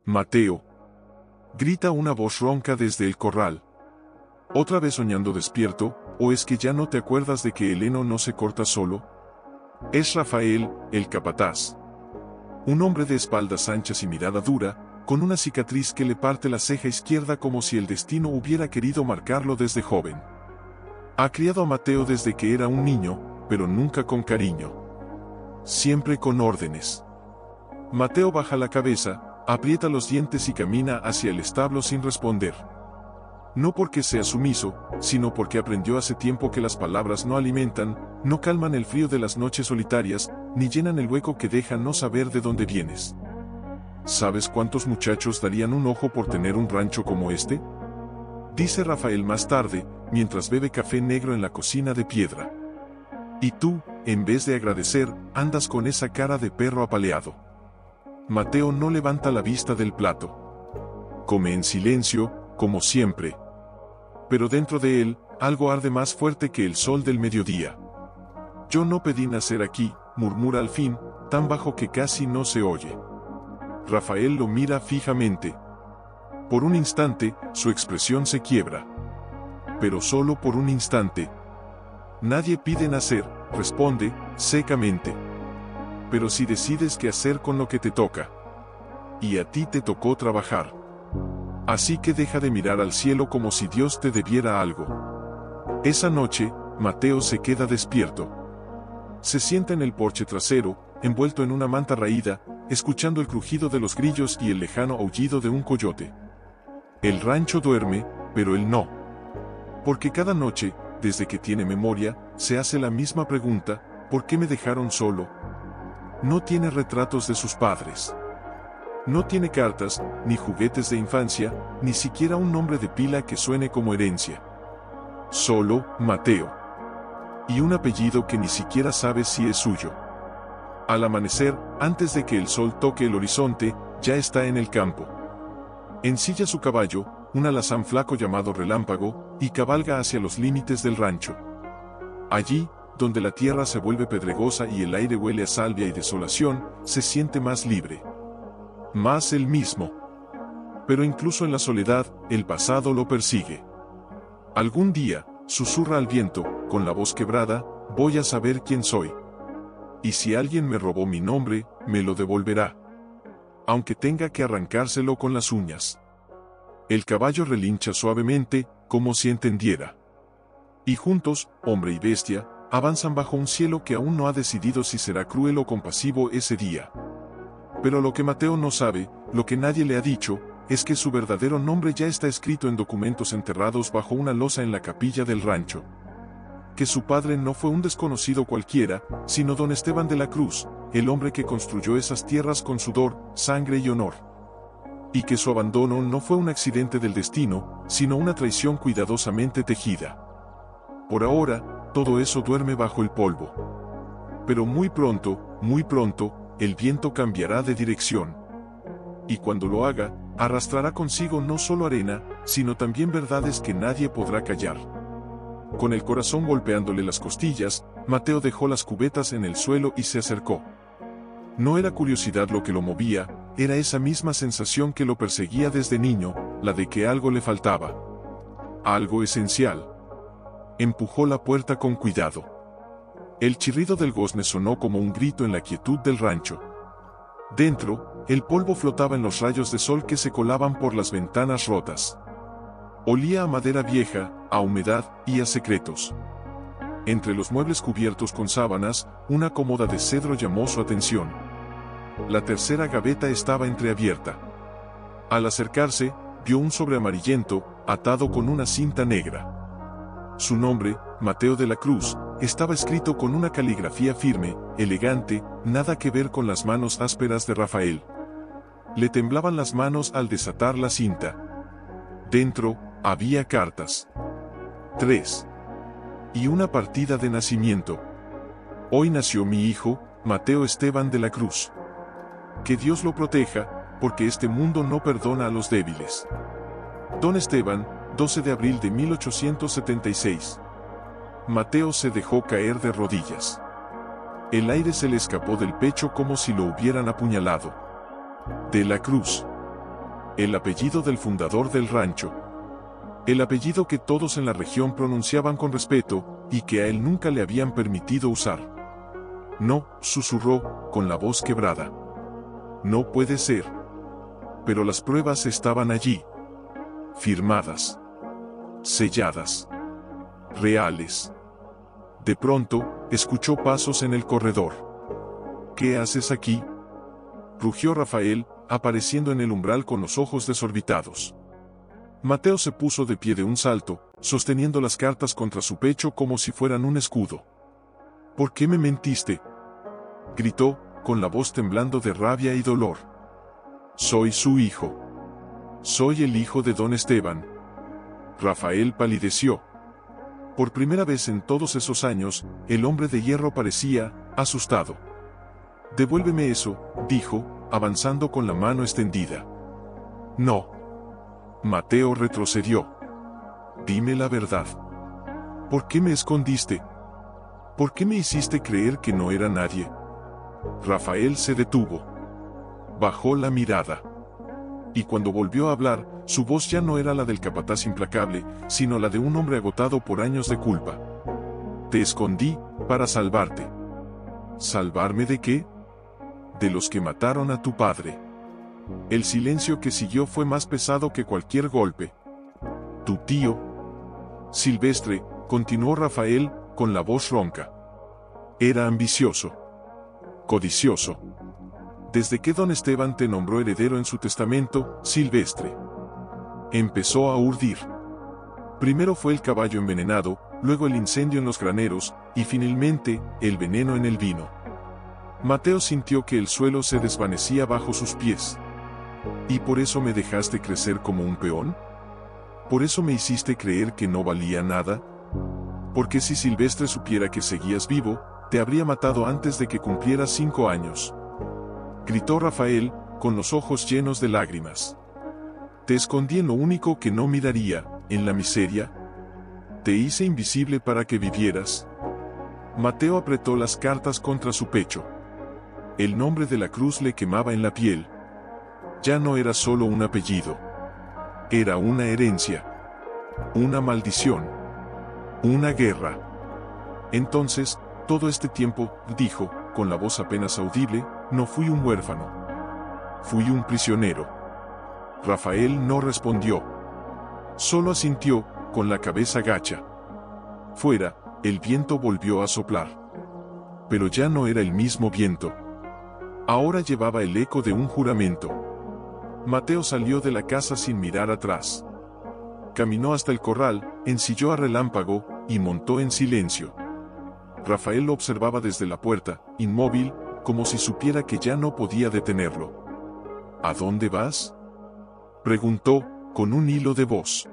Mateo. Grita una voz ronca desde el corral. ¿Otra vez soñando despierto, o es que ya no te acuerdas de que el heno no se corta solo? Es Rafael, el capataz. Un hombre de espaldas anchas y mirada dura, con una cicatriz que le parte la ceja izquierda como si el destino hubiera querido marcarlo desde joven. Ha criado a Mateo desde que era un niño, pero nunca con cariño. Siempre con órdenes. Mateo baja la cabeza, aprieta los dientes y camina hacia el establo sin responder. No porque sea sumiso, sino porque aprendió hace tiempo que las palabras no alimentan, no calman el frío de las noches solitarias, ni llenan el hueco que deja no saber de dónde vienes. ¿Sabes cuántos muchachos darían un ojo por tener un rancho como este? Dice Rafael más tarde, mientras bebe café negro en la cocina de piedra. Y tú, en vez de agradecer, andas con esa cara de perro apaleado. Mateo no levanta la vista del plato. Come en silencio, como siempre. Pero dentro de él, algo arde más fuerte que el sol del mediodía. Yo no pedí nacer aquí, murmura al fin, tan bajo que casi no se oye. Rafael lo mira fijamente. Por un instante, su expresión se quiebra. Pero solo por un instante. Nadie pide nacer, responde, secamente. Pero si decides qué hacer con lo que te toca. Y a ti te tocó trabajar. Así que deja de mirar al cielo como si Dios te debiera algo. Esa noche, Mateo se queda despierto. Se sienta en el porche trasero, envuelto en una manta raída, escuchando el crujido de los grillos y el lejano aullido de un coyote. El rancho duerme, pero él no. Porque cada noche, desde que tiene memoria, se hace la misma pregunta: ¿por qué me dejaron solo? No tiene retratos de sus padres. No tiene cartas, ni juguetes de infancia, ni siquiera un nombre de pila que suene como herencia. Solo, Mateo. Y un apellido que ni siquiera sabe si es suyo. Al amanecer, antes de que el sol toque el horizonte, ya está en el campo. Ensilla su caballo, un alazán flaco llamado Relámpago, y cabalga hacia los límites del rancho. Allí, donde la tierra se vuelve pedregosa y el aire huele a salvia y desolación, se siente más libre. Más él mismo. Pero incluso en la soledad, el pasado lo persigue. Algún día, susurra al viento, con la voz quebrada, voy a saber quién soy. Y si alguien me robó mi nombre, me lo devolverá. Aunque tenga que arrancárselo con las uñas. El caballo relincha suavemente, como si entendiera. Y juntos, hombre y bestia, avanzan bajo un cielo que aún no ha decidido si será cruel o compasivo ese día. Pero lo que Mateo no sabe, lo que nadie le ha dicho, es que su verdadero nombre ya está escrito en documentos enterrados bajo una losa en la capilla del rancho. Que su padre no fue un desconocido cualquiera, sino don Esteban de la Cruz, el hombre que construyó esas tierras con sudor, sangre y honor. Y que su abandono no fue un accidente del destino, sino una traición cuidadosamente tejida. Por ahora, todo eso duerme bajo el polvo. Pero muy pronto, el viento cambiará de dirección. Y cuando lo haga, arrastrará consigo no solo arena, sino también verdades que nadie podrá callar. Con el corazón golpeándole las costillas, Mateo dejó las cubetas en el suelo y se acercó. No era curiosidad lo que lo movía, era esa misma sensación que lo perseguía desde niño, la de que algo le faltaba. Algo esencial. Empujó la puerta con cuidado. El chirrido del gozne sonó como un grito en la quietud del rancho. Dentro, el polvo flotaba en los rayos de sol que se colaban por las ventanas rotas. Olía a madera vieja, a humedad y a secretos. Entre los muebles cubiertos con sábanas, una cómoda de cedro llamó su atención. La tercera gaveta estaba entreabierta. Al acercarse, vio un sobre amarillento, atado con una cinta negra. Su nombre, Mateo de la Cruz, estaba escrito con una caligrafía firme, elegante, nada que ver con las manos ásperas de Rafael. Le temblaban las manos al desatar la cinta. Dentro, había cartas. 3. Y una partida de nacimiento. Hoy nació mi hijo, Mateo Esteban de la Cruz. Que Dios lo proteja, porque este mundo no perdona a los débiles. Don Esteban, 12 de abril de 1876. Mateo se dejó caer de rodillas. El aire se le escapó del pecho como si lo hubieran apuñalado. De la Cruz. El apellido del fundador del rancho. El apellido que todos en la región pronunciaban con respeto, y que a él nunca le habían permitido usar. No, susurró, con la voz quebrada. No puede ser. Pero las pruebas estaban allí. Firmadas. Selladas. Reales. De pronto, escuchó pasos en el corredor. ¿Qué haces aquí?, rugió Rafael, apareciendo en el umbral con los ojos desorbitados. Mateo se puso de pie de un salto, sosteniendo las cartas contra su pecho como si fueran un escudo. ¿Por qué me mentiste?, gritó, con la voz temblando de rabia y dolor. Soy su hijo. Soy el hijo de don Esteban. Rafael palideció. Por primera vez en todos esos años, el hombre de hierro parecía asustado. Devuélveme eso, dijo, avanzando con la mano extendida. No. Mateo retrocedió. Dime la verdad. ¿Por qué me escondiste? ¿Por qué me hiciste creer que no era nadie? Rafael se detuvo. Bajó la mirada. Y cuando volvió a hablar, su voz ya no era la del capataz implacable, sino la de un hombre agotado por años de culpa. Te escondí, para salvarte. ¿Salvarme de qué? De los que mataron a tu padre. El silencio que siguió fue más pesado que cualquier golpe. Tu tío. Silvestre, continuó Rafael, con la voz ronca. Era ambicioso. Codicioso. Desde que don Esteban te nombró heredero en su testamento, Silvestre empezó a urdir. Primero fue el caballo envenenado, luego el incendio en los graneros, y finalmente, el veneno en el vino. Mateo sintió que el suelo se desvanecía bajo sus pies. ¿Y por eso me dejaste crecer como un peón? ¿Por eso me hiciste creer que no valía nada? Porque si Silvestre supiera que seguías vivo, te habría matado antes de que cumplieras 5 años. Gritó Rafael, con los ojos llenos de lágrimas. Te escondí en lo único que no miraría, en la miseria. Te hice invisible para que vivieras. Mateo apretó las cartas contra su pecho. El nombre de la cruz le quemaba en la piel. Ya no era solo un apellido. Era una herencia. Una maldición. Una guerra. Entonces, todo este tiempo, dijo, con la voz apenas audible, no fui un huérfano. Fui un prisionero. Rafael no respondió. Solo asintió, con la cabeza gacha. Fuera, el viento volvió a soplar. Pero ya no era el mismo viento. Ahora llevaba el eco de un juramento. Mateo salió de la casa sin mirar atrás. Caminó hasta el corral, ensilló a relámpago, y montó en silencio. Rafael lo observaba desde la puerta, inmóvil, como si supiera que ya no podía detenerlo. ¿A dónde vas?, preguntó, con un hilo de voz.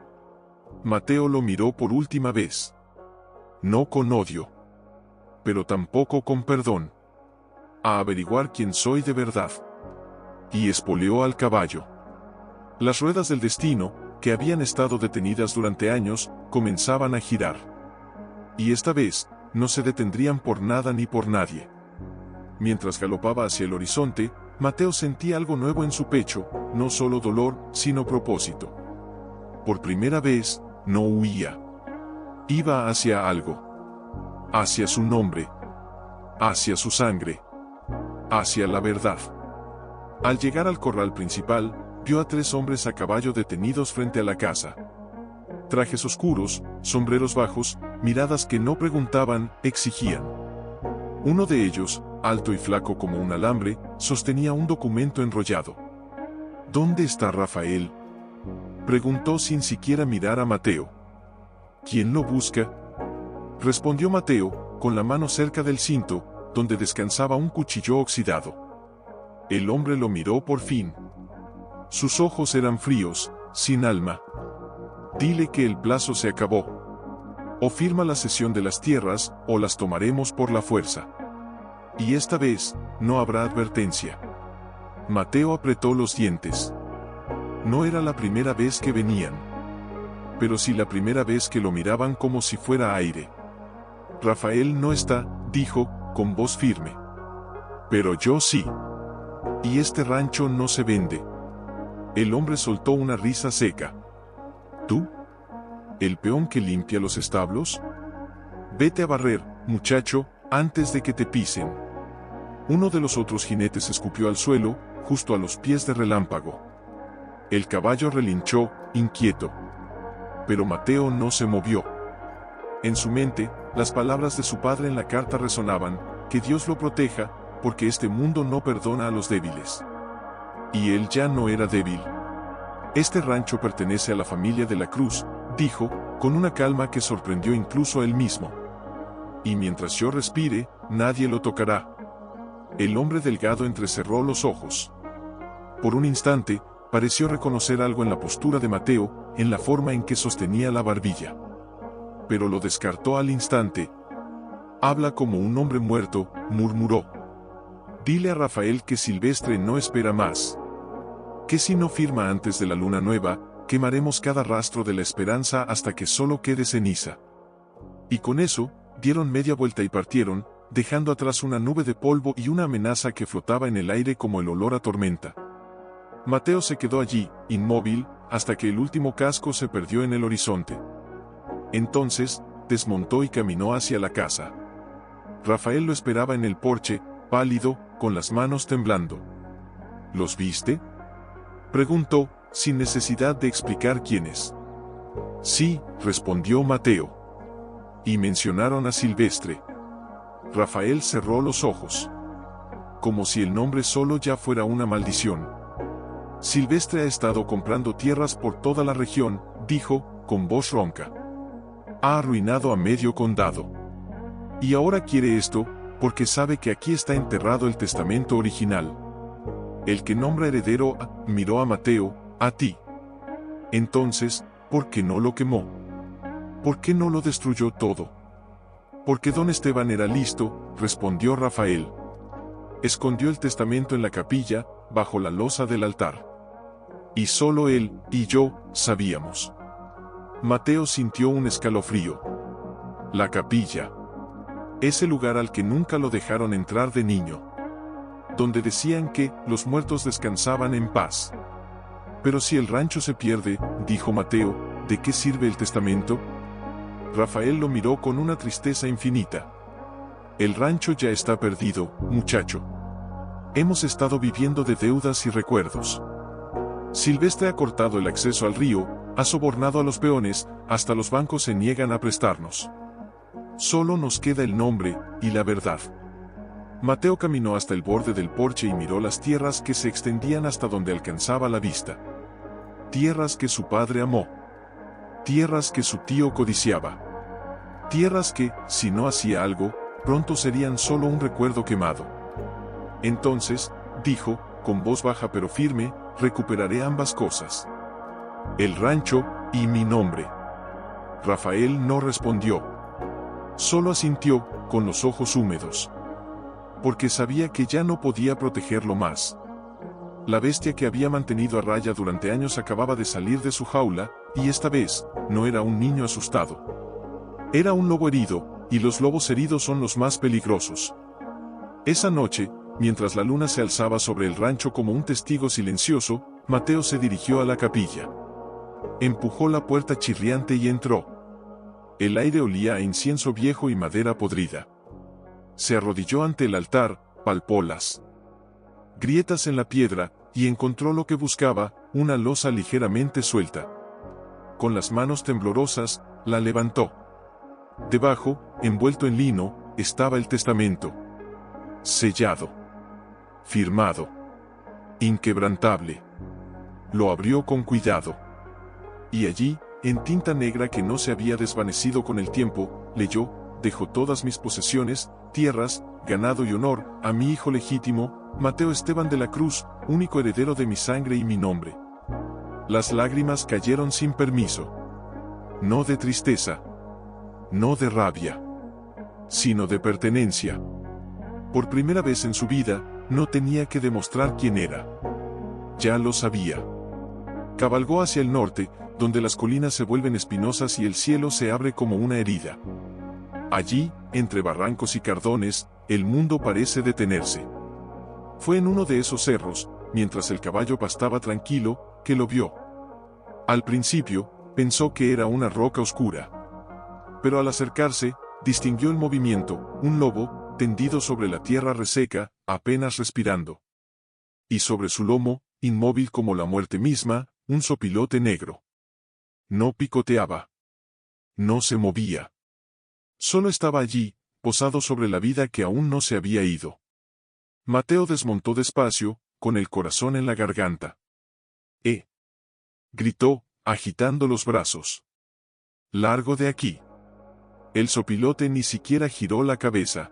Mateo lo miró por última vez. No con odio. Pero tampoco con perdón. A averiguar quién soy de verdad. Y espoleó al caballo. Las ruedas del destino, que habían estado detenidas durante años, comenzaban a girar. Y esta vez, no se detendrían por nada ni por nadie. Mientras galopaba hacia el horizonte, Mateo sentía algo nuevo en su pecho, no solo dolor, sino propósito. Por primera vez, no huía. Iba hacia algo. Hacia su nombre. Hacia su sangre. Hacia la verdad. Al llegar al corral principal, vio a 3 hombres a caballo detenidos frente a la casa. Trajes oscuros, sombreros bajos, miradas que no preguntaban, exigían. Uno de ellos, alto y flaco como un alambre, sostenía un documento enrollado. ¿Dónde está Rafael?, preguntó sin siquiera mirar a Mateo. ¿Quién lo busca?, respondió Mateo, con la mano cerca del cinto, donde descansaba un cuchillo oxidado. El hombre lo miró por fin. Sus ojos eran fríos, sin alma. Dile que el plazo se acabó. O firma la cesión de las tierras, o las tomaremos por la fuerza. Y esta vez, no habrá advertencia. Mateo apretó los dientes. No era la primera vez que venían. Pero sí la primera vez que lo miraban como si fuera aire. Rafael no está, dijo, con voz firme. Pero yo sí. Y este rancho no se vende. El hombre soltó una risa seca. ¿Tú? ¿El peón que limpia los establos? Vete a barrer, muchacho, antes de que te pisen. Uno de los otros jinetes escupió al suelo, justo a los pies de Relámpago. El caballo relinchó, inquieto. Pero Mateo no se movió. En su mente, las palabras de su padre en la carta resonaban: que Dios lo proteja, porque este mundo no perdona a los débiles. Y él ya no era débil. Este rancho pertenece a la familia de la Cruz, dijo, con una calma que sorprendió incluso a él mismo. Y mientras yo respire, nadie lo tocará. El hombre delgado entrecerró los ojos. Por un instante, pareció reconocer algo en la postura de Mateo, en la forma en que sostenía la barbilla. Pero lo descartó al instante. Habla como un hombre muerto, murmuró. Dile a Rafael que Silvestre no espera más. Que si no firma antes de la luna nueva, quemaremos cada rastro de la esperanza hasta que solo quede ceniza. Y con eso, dieron media vuelta y partieron, dejando atrás una nube de polvo y una amenaza que flotaba en el aire como el olor a tormenta. Mateo se quedó allí, inmóvil, hasta que el último casco se perdió en el horizonte. Entonces, desmontó y caminó hacia la casa. Rafael lo esperaba en el porche, pálido, con las manos temblando. ¿Los viste?, preguntó, sin necesidad de explicar quiénes. Sí, respondió Mateo. Y mencionaron a Silvestre. Rafael cerró los ojos. Como si el nombre solo ya fuera una maldición. Silvestre ha estado comprando tierras por toda la región, dijo, con voz ronca. Ha arruinado a medio condado. Y ahora quiere esto, porque sabe que aquí está enterrado el testamento original. El que nombra heredero miró a Mateo, a ti. Entonces, ¿por qué no lo quemó? ¿Por qué no lo destruyó todo? Porque don Esteban era listo, respondió Rafael. Escondió el testamento en la capilla, bajo la losa del altar. Y solo él y yo sabíamos. Mateo sintió un escalofrío. La capilla. Ese lugar al que nunca lo dejaron entrar de niño. Donde decían que los muertos descansaban en paz. Pero si el rancho se pierde, dijo Mateo, ¿de qué sirve el testamento? Rafael lo miró con una tristeza infinita. El rancho ya está perdido, muchacho. Hemos estado viviendo de deudas y recuerdos. Silvestre ha cortado el acceso al río, ha sobornado a los peones, hasta los bancos se niegan a prestarnos. Solo nos queda el nombre y la verdad. Mateo caminó hasta el borde del porche y miró las tierras que se extendían hasta donde alcanzaba la vista. Tierras que su padre amó. Tierras que su tío codiciaba. Tierras que, si no hacía algo, pronto serían solo un recuerdo quemado. Entonces, dijo, con voz baja pero firme, recuperaré ambas cosas. El rancho y mi nombre. Rafael no respondió. Solo asintió, con los ojos húmedos. Porque sabía que ya no podía protegerlo más. La bestia que había mantenido a raya durante años acababa de salir de su jaula, y esta vez, no era un niño asustado. Era un lobo herido, y los lobos heridos son los más peligrosos. Esa noche, mientras la luna se alzaba sobre el rancho como un testigo silencioso, Mateo se dirigió a la capilla. Empujó la puerta chirriante y entró. El aire olía a incienso viejo y madera podrida. Se arrodilló ante el altar, palpó las grietas en la piedra, y encontró lo que buscaba, una losa ligeramente suelta. Con las manos temblorosas, la levantó. Debajo, envuelto en lino, estaba el testamento. Sellado. Firmado. Inquebrantable. Lo abrió con cuidado. Y allí, en tinta negra que no se había desvanecido con el tiempo, leyó: dejo todas mis posesiones, tierras, ganado y honor, a mi hijo legítimo, Mateo Esteban de la Cruz, único heredero de mi sangre y mi nombre. Las lágrimas cayeron sin permiso. No de tristeza. No de rabia. Sino de pertenencia. Por primera vez en su vida, no tenía que demostrar quién era. Ya lo sabía. Cabalgó hacia el norte, donde las colinas se vuelven espinosas y el cielo se abre como una herida. Allí, entre barrancos y cardones, el mundo parece detenerse. Fue en uno de esos cerros, mientras el caballo pastaba tranquilo, que lo vio. Al principio, pensó que era una roca oscura. Pero al acercarse, distinguió el movimiento, un lobo, tendido sobre la tierra reseca, apenas respirando. Y sobre su lomo, inmóvil como la muerte misma, un sopilote negro. No picoteaba. No se movía. Solo estaba allí, posado sobre la vida que aún no se había ido. Mateo desmontó despacio, con el corazón en la garganta. Gritó, agitando los brazos. Largo de aquí. El sopilote ni siquiera giró la cabeza.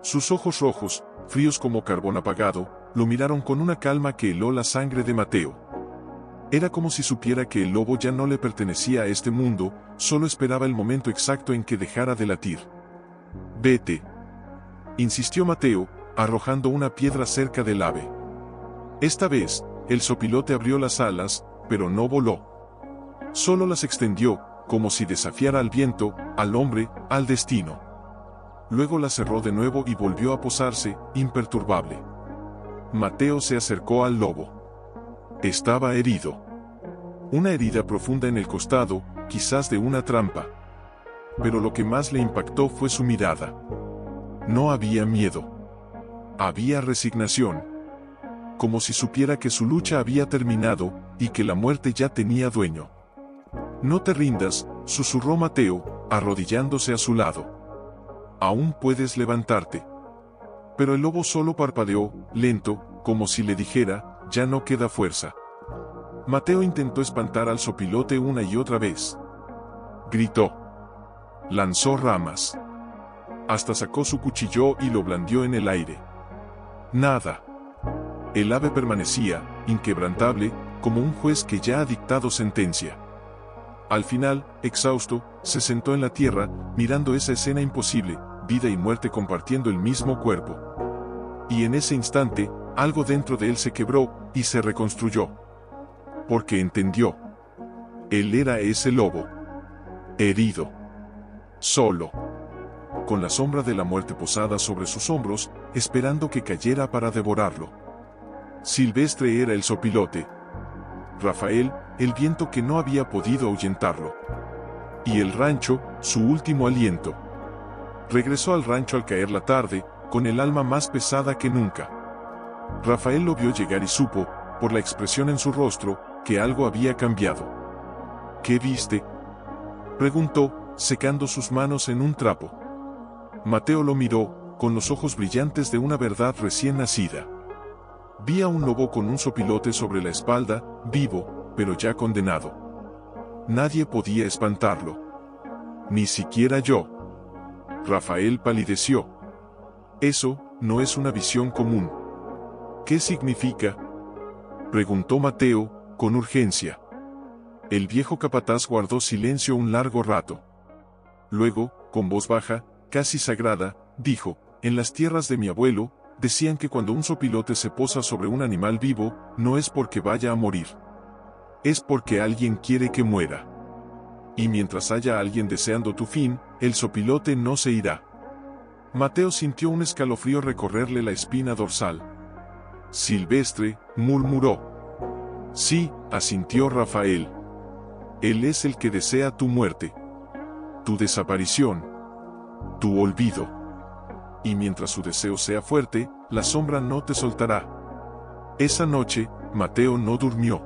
Sus ojos rojos, fríos como carbón apagado, lo miraron con una calma que heló la sangre de Mateo. Era como si supiera que el lobo ya no le pertenecía a este mundo, solo esperaba el momento exacto en que dejara de latir. Vete, insistió Mateo, arrojando una piedra cerca del ave. Esta vez, el sopilote abrió las alas, pero no voló. Solo las extendió, como si desafiara al viento, al hombre, al destino. Luego las cerró de nuevo y volvió a posarse, imperturbable. Mateo se acercó al lobo. Estaba herido. Una herida profunda en el costado, quizás de una trampa. Pero lo que más le impactó fue su mirada. No había miedo. Había resignación. Como si supiera que su lucha había terminado, y que la muerte ya tenía dueño. No te rindas, susurró Mateo, arrodillándose a su lado. Aún puedes levantarte. Pero el lobo solo parpadeó, lento, como si le dijera, ya no queda fuerza. Mateo intentó espantar al sopilote una y otra vez. Gritó. Lanzó ramas. Hasta sacó su cuchillo y lo blandió en el aire. Nada. El ave permanecía, inquebrantable, como un juez que ya ha dictado sentencia. Al final, exhausto, se sentó en la tierra, mirando esa escena imposible, vida y muerte compartiendo el mismo cuerpo. Y en ese instante, algo dentro de él se quebró, y se reconstruyó. Porque entendió. Él era ese lobo. Herido. Solo. Con la sombra de la muerte posada sobre sus hombros, esperando que cayera para devorarlo. Silvestre era el sopilote. Rafael, el viento que no había podido ahuyentarlo. Y el rancho, su último aliento. Regresó al rancho al caer la tarde, con el alma más pesada que nunca. Rafael lo vio llegar y supo, por la expresión en su rostro, que algo había cambiado. ¿Qué viste?, preguntó, secando sus manos en un trapo. Mateo lo miró, con los ojos brillantes de una verdad recién nacida. Vi a un lobo con un sopilote sobre la espalda, vivo, pero ya condenado. Nadie podía espantarlo. Ni siquiera yo. Rafael palideció. Eso no es una visión común. ¿Qué significa?, preguntó Mateo, con urgencia. El viejo capataz guardó silencio un largo rato. Luego, con voz baja, casi sagrada, dijo: en las tierras de mi abuelo, decían que cuando un sopilote se posa sobre un animal vivo, no es porque vaya a morir. Es porque alguien quiere que muera. Y mientras haya alguien deseando tu fin, el sopilote no se irá. Mateo sintió un escalofrío recorrerle la espina dorsal. Silvestre, murmuró. Sí, asintió Rafael. Él es el que desea tu muerte. Tu desaparición. Tu olvido. Y mientras su deseo sea fuerte, la sombra no te soltará. Esa noche, Mateo no durmió.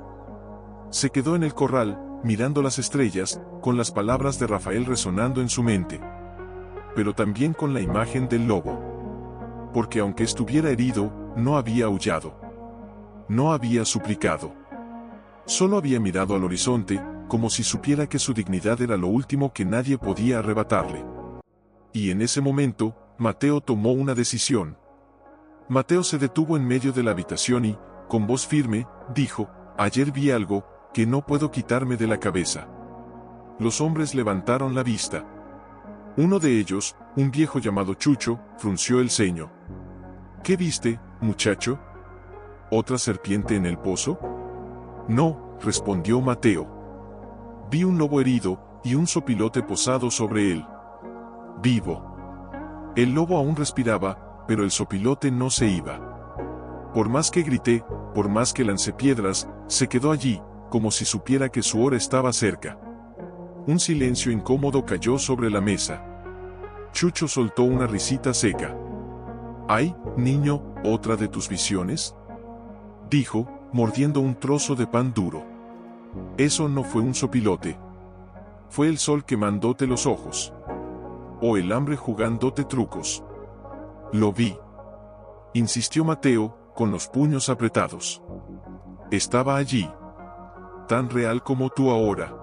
Se quedó en el corral, mirando las estrellas, con las palabras de Rafael resonando en su mente. Pero también con la imagen del lobo. Porque aunque estuviera herido, no había aullado. No había suplicado. Solo había mirado al horizonte, como si supiera que su dignidad era lo último que nadie podía arrebatarle. Y en ese momento, Mateo tomó una decisión. Mateo se detuvo en medio de la habitación y, con voz firme, dijo: ayer vi algo que no puedo quitarme de la cabeza. Los hombres levantaron la vista. Uno de ellos, un viejo llamado Chucho, frunció el ceño. ¿Qué viste, muchacho? ¿Otra serpiente en el pozo? No, respondió Mateo. Vi un lobo herido, y un sopilote posado sobre él. Vivo. El lobo aún respiraba, pero el sopilote no se iba. Por más que grité, por más que lancé piedras, Se quedó allí, como si supiera que su hora estaba cerca. Un silencio incómodo cayó sobre la mesa. Chucho soltó una risita seca. «Ay, niño, ¿otra de tus visiones?», dijo, mordiendo un trozo de pan duro. «Eso no fue un sopilote. Fue el sol quemándote los ojos. O el hambre jugándote trucos». «Lo vi», insistió Mateo, con los puños apretados. «Estaba allí. Tan real como tú ahora».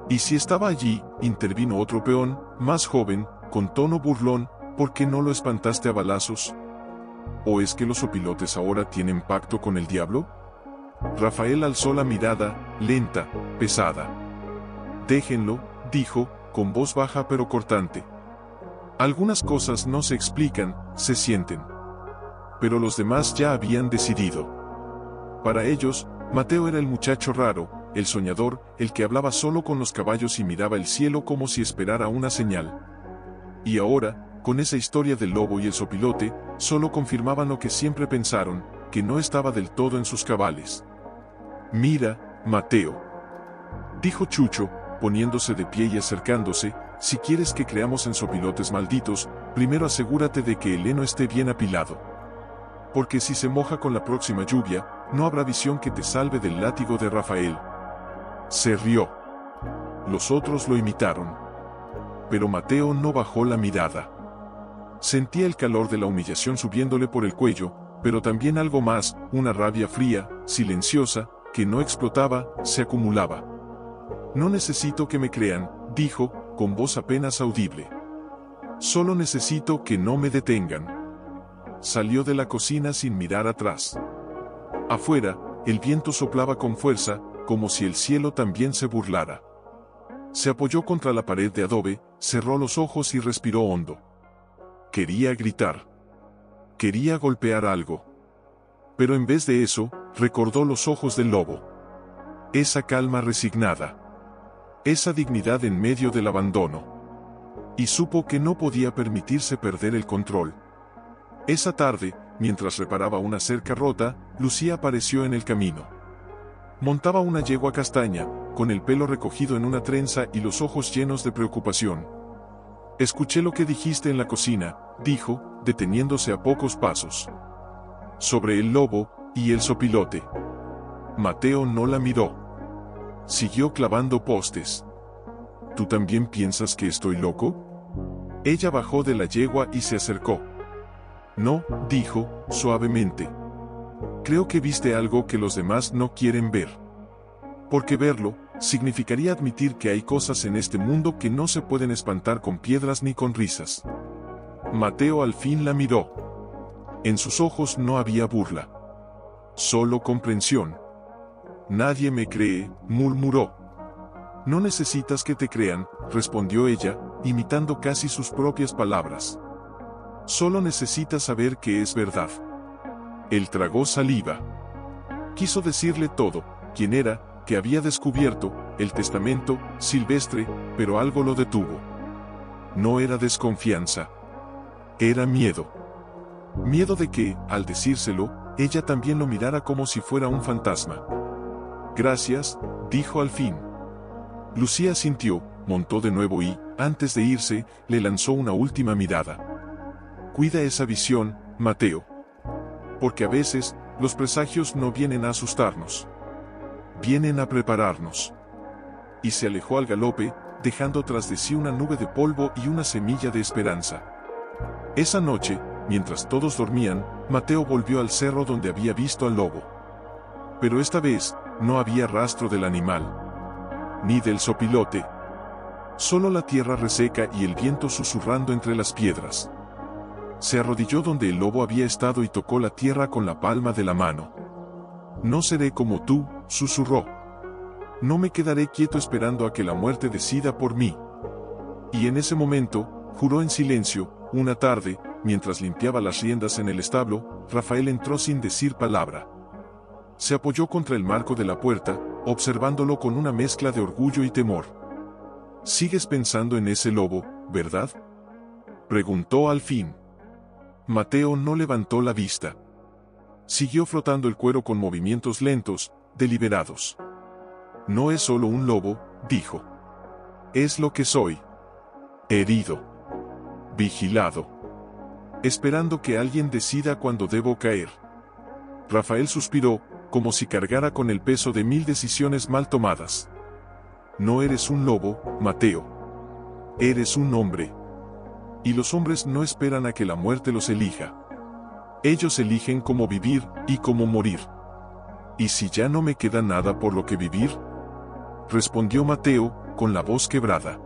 «Y si estaba allí», intervino otro peón, más joven, con tono burlón, «¿por qué no lo espantaste a balazos? ¿O es que los sopilotes ahora tienen pacto con el diablo?». Rafael alzó la mirada, lenta, pesada. «Déjenlo», dijo, con voz baja pero cortante. «Algunas cosas no se explican, se sienten». Pero los demás ya habían decidido. Para ellos, Mateo era el muchacho raro, el soñador, el que hablaba solo con los caballos y miraba el cielo como si esperara una señal. Y ahora, con esa historia del lobo y el sopilote, solo confirmaban lo que siempre pensaron, que no estaba del todo en sus cabales. «Mira, Mateo», dijo Chucho, poniéndose de pie y acercándose, «si quieres que creamos en sopilotes malditos, primero asegúrate de que el heno esté bien apilado. Porque si se moja con la próxima lluvia, no habrá visión que te salve del látigo de Rafael». Se rió. Los otros lo imitaron. Pero Mateo no bajó la mirada. Sentía el calor de la humillación subiéndole por el cuello, pero también algo más, una rabia fría, silenciosa, que no explotaba, se acumulaba. «No necesito que me crean», dijo, con voz apenas audible. «Solo necesito que no me detengan». Salió de la cocina sin mirar atrás. Afuera, el viento soplaba con fuerza, como si el cielo también se burlara. Se apoyó contra la pared de adobe, cerró los ojos y respiró hondo. Quería gritar. Quería golpear algo. Pero en vez de eso, recordó los ojos del lobo. Esa calma resignada. Esa dignidad en medio del abandono. Y supo que no podía permitirse perder el control. Esa tarde, mientras reparaba una cerca rota, Lucía apareció en el camino. Montaba una yegua castaña, con el pelo recogido en una trenza y los ojos llenos de preocupación. «Escuché lo que dijiste en la cocina», dijo, deteniéndose a pocos pasos. «Sobre el lobo y el sopilote». Mateo no la miró. Siguió clavando postes. «¿Tú también piensas que estoy loco?». Ella bajó de la yegua y se acercó. «No», dijo, suavemente. «Creo que viste algo que los demás no quieren ver. Porque verlo, significaría admitir que hay cosas en este mundo que no se pueden espantar con piedras ni con risas». Mateo al fin la miró. En sus ojos no había burla. Solo comprensión. «Nadie me cree», murmuró. «No necesitas que te crean», respondió ella, imitando casi sus propias palabras. «Solo necesitas saber que es verdad». Él tragó saliva. Quiso decirle todo, quién era, que había descubierto, el testamento, Silvestre, pero algo lo detuvo. No era desconfianza. Era miedo. Miedo de que, al decírselo, ella también lo mirara como si fuera un fantasma. «Gracias», dijo al fin. Lucía sintió, montó de nuevo y, antes de irse, le lanzó una última mirada. «Cuida esa visión, Mateo. Porque a veces, los presagios no vienen a asustarnos. Vienen a prepararnos». Y se alejó al galope, dejando tras de sí una nube de polvo y una semilla de esperanza. Esa noche, mientras todos dormían, Mateo volvió al cerro donde había visto al lobo. Pero esta vez, no había rastro del animal. Ni del sopilote. Solo la tierra reseca y el viento susurrando entre las piedras. Se arrodilló donde el lobo había estado y tocó la tierra con la palma de la mano. «No seré como tú», susurró. «No me quedaré quieto esperando a que la muerte decida por mí». Y en ese momento, juró en silencio, una tarde, mientras limpiaba las riendas en el establo, Rafael entró sin decir palabra. Se apoyó contra el marco de la puerta, observándolo con una mezcla de orgullo y temor. «¿Sigues pensando en ese lobo, verdad?», preguntó al fin. Mateo no levantó la vista. Siguió frotando el cuero con movimientos lentos, deliberados. No es solo un lobo, dijo. Es lo que soy. Herido. Vigilado. Esperando que alguien decida cuándo debo caer. Rafael suspiró, como si cargara con el peso de 1000 decisiones mal tomadas. No eres un lobo, Mateo. Eres un hombre. Y los hombres no esperan a que la muerte los elija. Ellos eligen cómo vivir y cómo morir. ¿Y si ya no me queda nada por lo que vivir? Respondió Mateo, con la voz quebrada.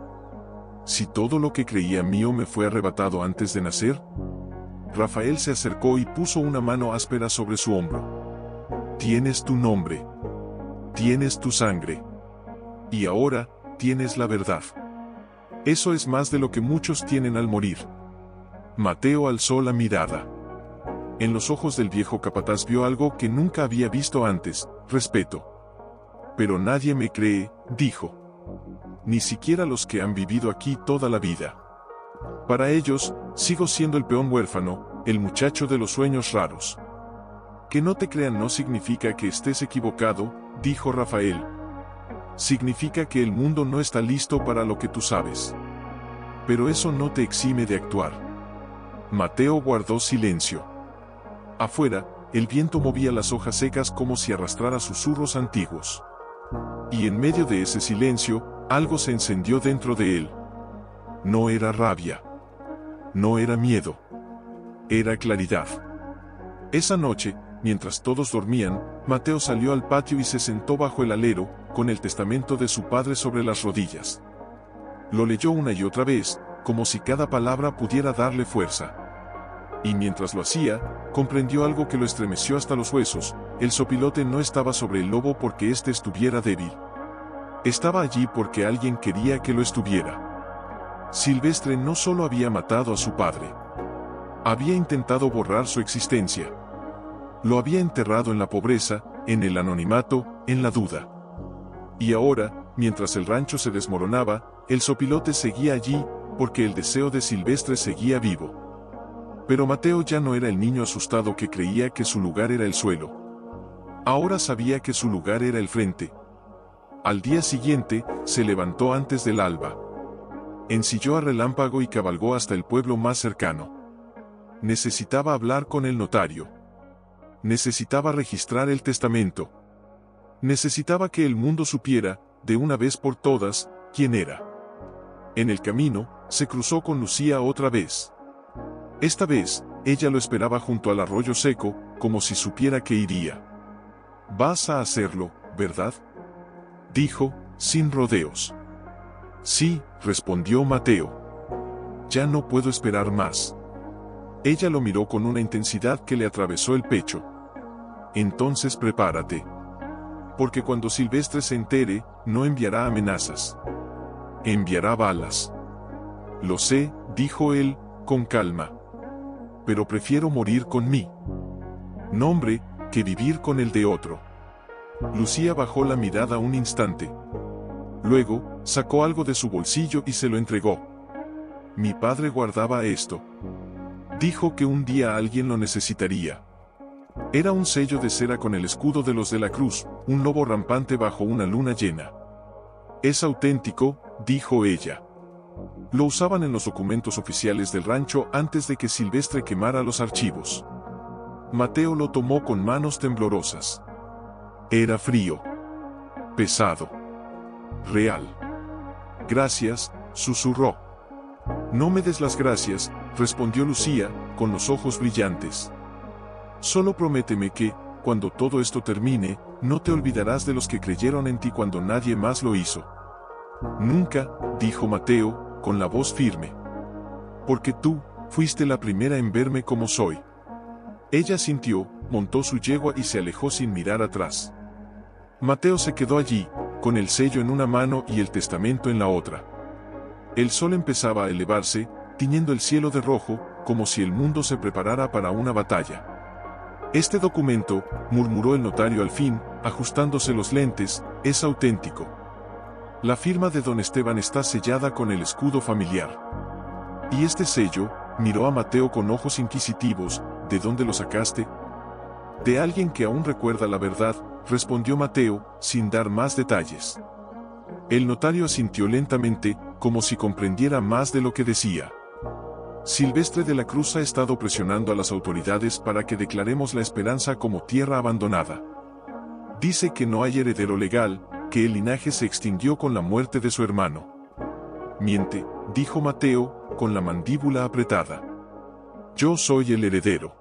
¿Si todo lo que creía mío me fue arrebatado antes de nacer? Rafael se acercó y puso una mano áspera sobre su hombro. Tienes tu nombre. Tienes tu sangre. Y ahora, tienes la verdad. Eso es más de lo que muchos tienen al morir. Mateo alzó la mirada. En los ojos del viejo capataz vio algo que nunca había visto antes: respeto. Pero nadie me cree, dijo. Ni siquiera los que han vivido aquí toda la vida. Para ellos, sigo siendo el peón huérfano, el muchacho de los sueños raros. Que no te crean no significa que estés equivocado, dijo Rafael. Significa que el mundo no está listo para lo que tú sabes. Pero eso no te exime de actuar. Mateo guardó silencio. Afuera, el viento movía las hojas secas como si arrastrara susurros antiguos. Y en medio de ese silencio, algo se encendió dentro de él. No era rabia. No era miedo. Era claridad. Esa noche, mientras todos dormían, Mateo salió al patio y se sentó bajo el alero, con el testamento de su padre sobre las rodillas. Lo leyó una y otra vez, como si cada palabra pudiera darle fuerza. Y mientras lo hacía, comprendió algo que lo estremeció hasta los huesos: el zopilote no estaba sobre el lobo porque éste estuviera débil. Estaba allí porque alguien quería que lo estuviera. Silvestre no solo había matado a su padre. Había intentado borrar su existencia. Lo había enterrado en la pobreza, en el anonimato, en la duda. Y ahora, mientras el rancho se desmoronaba, el zopilote seguía allí, porque el deseo de Silvestre seguía vivo. Pero Mateo ya no era el niño asustado que creía que su lugar era el suelo. Ahora sabía que su lugar era el frente. Al día siguiente, se levantó antes del alba. Ensilló a relámpago y cabalgó hasta el pueblo más cercano. Necesitaba hablar con el notario. Necesitaba registrar el testamento. Necesitaba que el mundo supiera, de una vez por todas, quién era. En el camino, se cruzó con Lucía otra vez. Esta vez, ella lo esperaba junto al arroyo seco, como si supiera que iría. «Vas a hacerlo, ¿verdad?», dijo, sin rodeos. «Sí», respondió Mateo. «Ya no puedo esperar más». Ella lo miró con una intensidad que le atravesó el pecho. «Entonces prepárate. Porque cuando Silvestre se entere, no enviará amenazas. Enviará balas». «Lo sé», dijo él, con calma. «Pero prefiero morir con mi nombre, que vivir con el de otro». Lucía bajó la mirada un instante. Luego, sacó algo de su bolsillo y se lo entregó. «Mi padre guardaba esto. Dijo que un día alguien lo necesitaría». Era un sello de cera con el escudo de los de la Cruz, un lobo rampante bajo una luna llena. «Es auténtico», dijo ella. Lo usaban en los documentos oficiales del rancho antes de que Silvestre quemara los archivos. Mateo lo tomó con manos temblorosas. Era frío. Pesado. Real. «Gracias», susurró. «No me des las gracias», respondió Lucía, con los ojos brillantes. «Solo prométeme que, cuando todo esto termine, no te olvidarás de los que creyeron en ti cuando nadie más lo hizo». «Nunca», dijo Mateo, con la voz firme. «Porque tú, fuiste la primera en verme como soy». Ella sintió, montó su yegua y se alejó sin mirar atrás. Mateo se quedó allí, con el sello en una mano y el testamento en la otra. El sol empezaba a elevarse, tiñendo el cielo de rojo, como si el mundo se preparara para una batalla. «Este documento», murmuró el notario al fin, ajustándose los lentes, «es auténtico. La firma de don Esteban está sellada con el escudo familiar. Y este sello», miró a Mateo con ojos inquisitivos, «¿de dónde lo sacaste?». De alguien que aún recuerda la verdad, respondió Mateo, sin dar más detalles. El notario asintió lentamente, como si comprendiera más de lo que decía. Silvestre de la Cruz ha estado presionando a las autoridades para que declaremos La Esperanza como tierra abandonada. Dice que no hay heredero legal, que el linaje se extinguió con la muerte de su hermano. Miente, dijo Mateo, con la mandíbula apretada. Yo soy el heredero.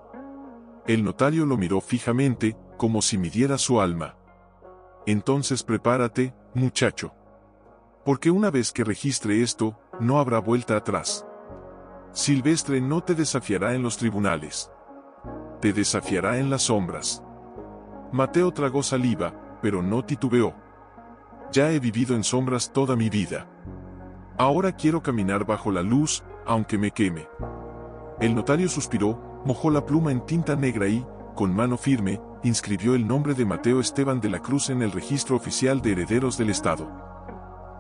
El notario lo miró fijamente, como si midiera su alma. Entonces prepárate, muchacho. Porque una vez que registre esto, no habrá vuelta atrás. Silvestre no te desafiará en los tribunales. Te desafiará en las sombras. Mateo tragó saliva, pero no titubeó. Ya he vivido en sombras toda mi vida. Ahora quiero caminar bajo la luz, aunque me queme. El notario suspiró, mojó la pluma en tinta negra y, con mano firme, inscribió el nombre de Mateo Esteban de la Cruz en el registro oficial de herederos del Estado.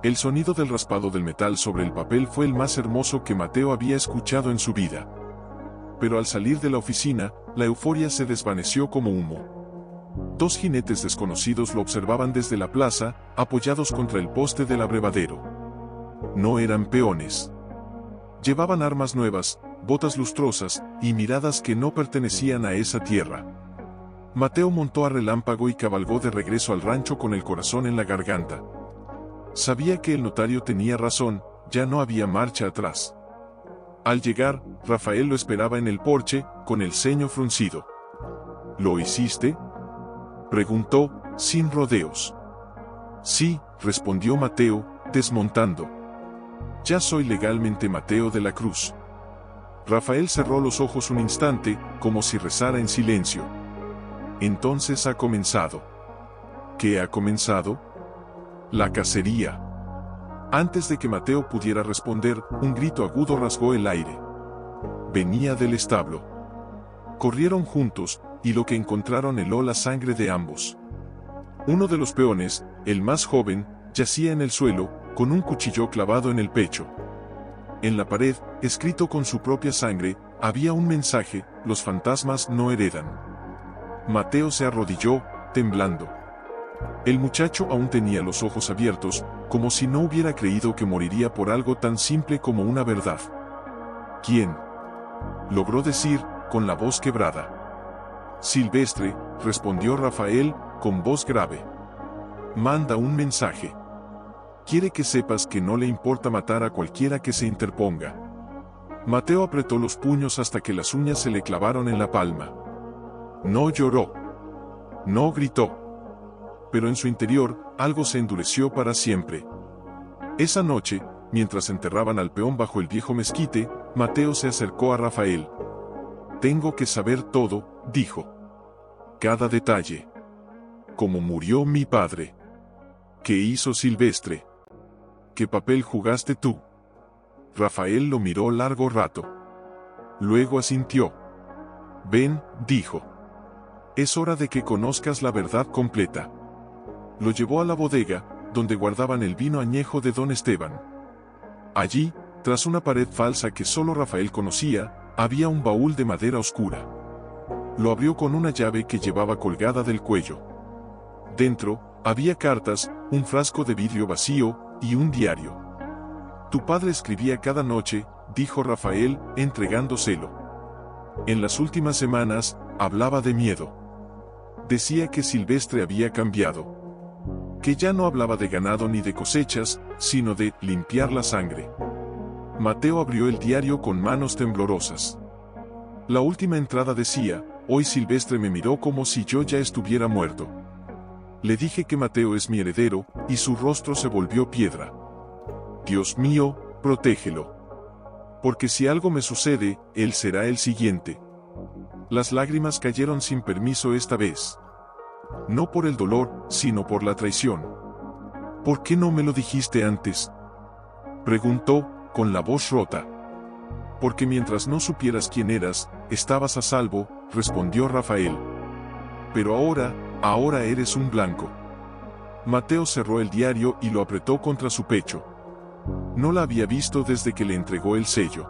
El sonido del raspado del metal sobre el papel fue el más hermoso que Mateo había escuchado en su vida. Pero al salir de la oficina, la euforia se desvaneció como humo. Dos jinetes desconocidos lo observaban desde la plaza, apoyados contra el poste del abrevadero. No eran peones. Llevaban armas nuevas, botas lustrosas, y miradas que no pertenecían a esa tierra. Mateo montó a relámpago y cabalgó de regreso al rancho con el corazón en la garganta. Sabía que el notario tenía razón, ya no había marcha atrás. Al llegar, Rafael lo esperaba en el porche, con el ceño fruncido. ¿Lo hiciste?, preguntó, sin rodeos. Sí, respondió Mateo, desmontando. Ya soy legalmente Mateo de la Cruz. Rafael cerró los ojos un instante, como si rezara en silencio. Entonces ha comenzado. ¿Qué ha comenzado? La cacería. Antes de que Mateo pudiera responder, un grito agudo rasgó el aire. Venía del establo. Corrieron juntos, y lo que encontraron heló la sangre de ambos. Uno de los peones, el más joven, yacía en el suelo, con un cuchillo clavado en el pecho. En la pared, escrito con su propia sangre, había un mensaje: los fantasmas no heredan. Mateo se arrodilló, temblando. El muchacho aún tenía los ojos abiertos, como si no hubiera creído que moriría por algo tan simple como una verdad. ¿Quién?, logró decir, con la voz quebrada. Silvestre, respondió Rafael, con voz grave. Manda un mensaje. Quiere que sepas que no le importa matar a cualquiera que se interponga. Mateo apretó los puños hasta que las uñas se le clavaron en la palma. No lloró. No gritó. Pero en su interior, algo se endureció para siempre. Esa noche, mientras enterraban al peón bajo el viejo mezquite, Mateo se acercó a Rafael. Tengo que saber todo, dijo. Cada detalle. ¿Cómo murió mi padre? ¿Qué hizo Silvestre? ¿Qué papel jugaste tú? Rafael lo miró largo rato. Luego asintió. Ven, dijo. Es hora de que conozcas la verdad completa. Lo llevó a la bodega, donde guardaban el vino añejo de don Esteban. Allí, tras una pared falsa que solo Rafael conocía, había un baúl de madera oscura. Lo abrió con una llave que llevaba colgada del cuello. Dentro, había cartas, un frasco de vidrio vacío, y un diario. Tu padre escribía cada noche, dijo Rafael, entregándoselo. En las últimas semanas, hablaba de miedo. Decía que Silvestre había cambiado. Que ya no hablaba de ganado ni de cosechas, sino de limpiar la sangre. Mateo abrió el diario con manos temblorosas. La última entrada decía: hoy Silvestre me miró como si yo ya estuviera muerto. Le dije que Mateo es mi heredero, y su rostro se volvió piedra. Dios mío, protégelo. Porque si algo me sucede, él será el siguiente. Las lágrimas cayeron sin permiso esta vez. No por el dolor, sino por la traición. ¿Por qué no me lo dijiste antes?, preguntó, con la voz rota. Porque mientras no supieras quién eras, estabas a salvo, respondió Rafael. Pero ahora eres un blanco. Mateo cerró el diario y lo apretó contra su pecho. No la había visto desde que le entregó el sello.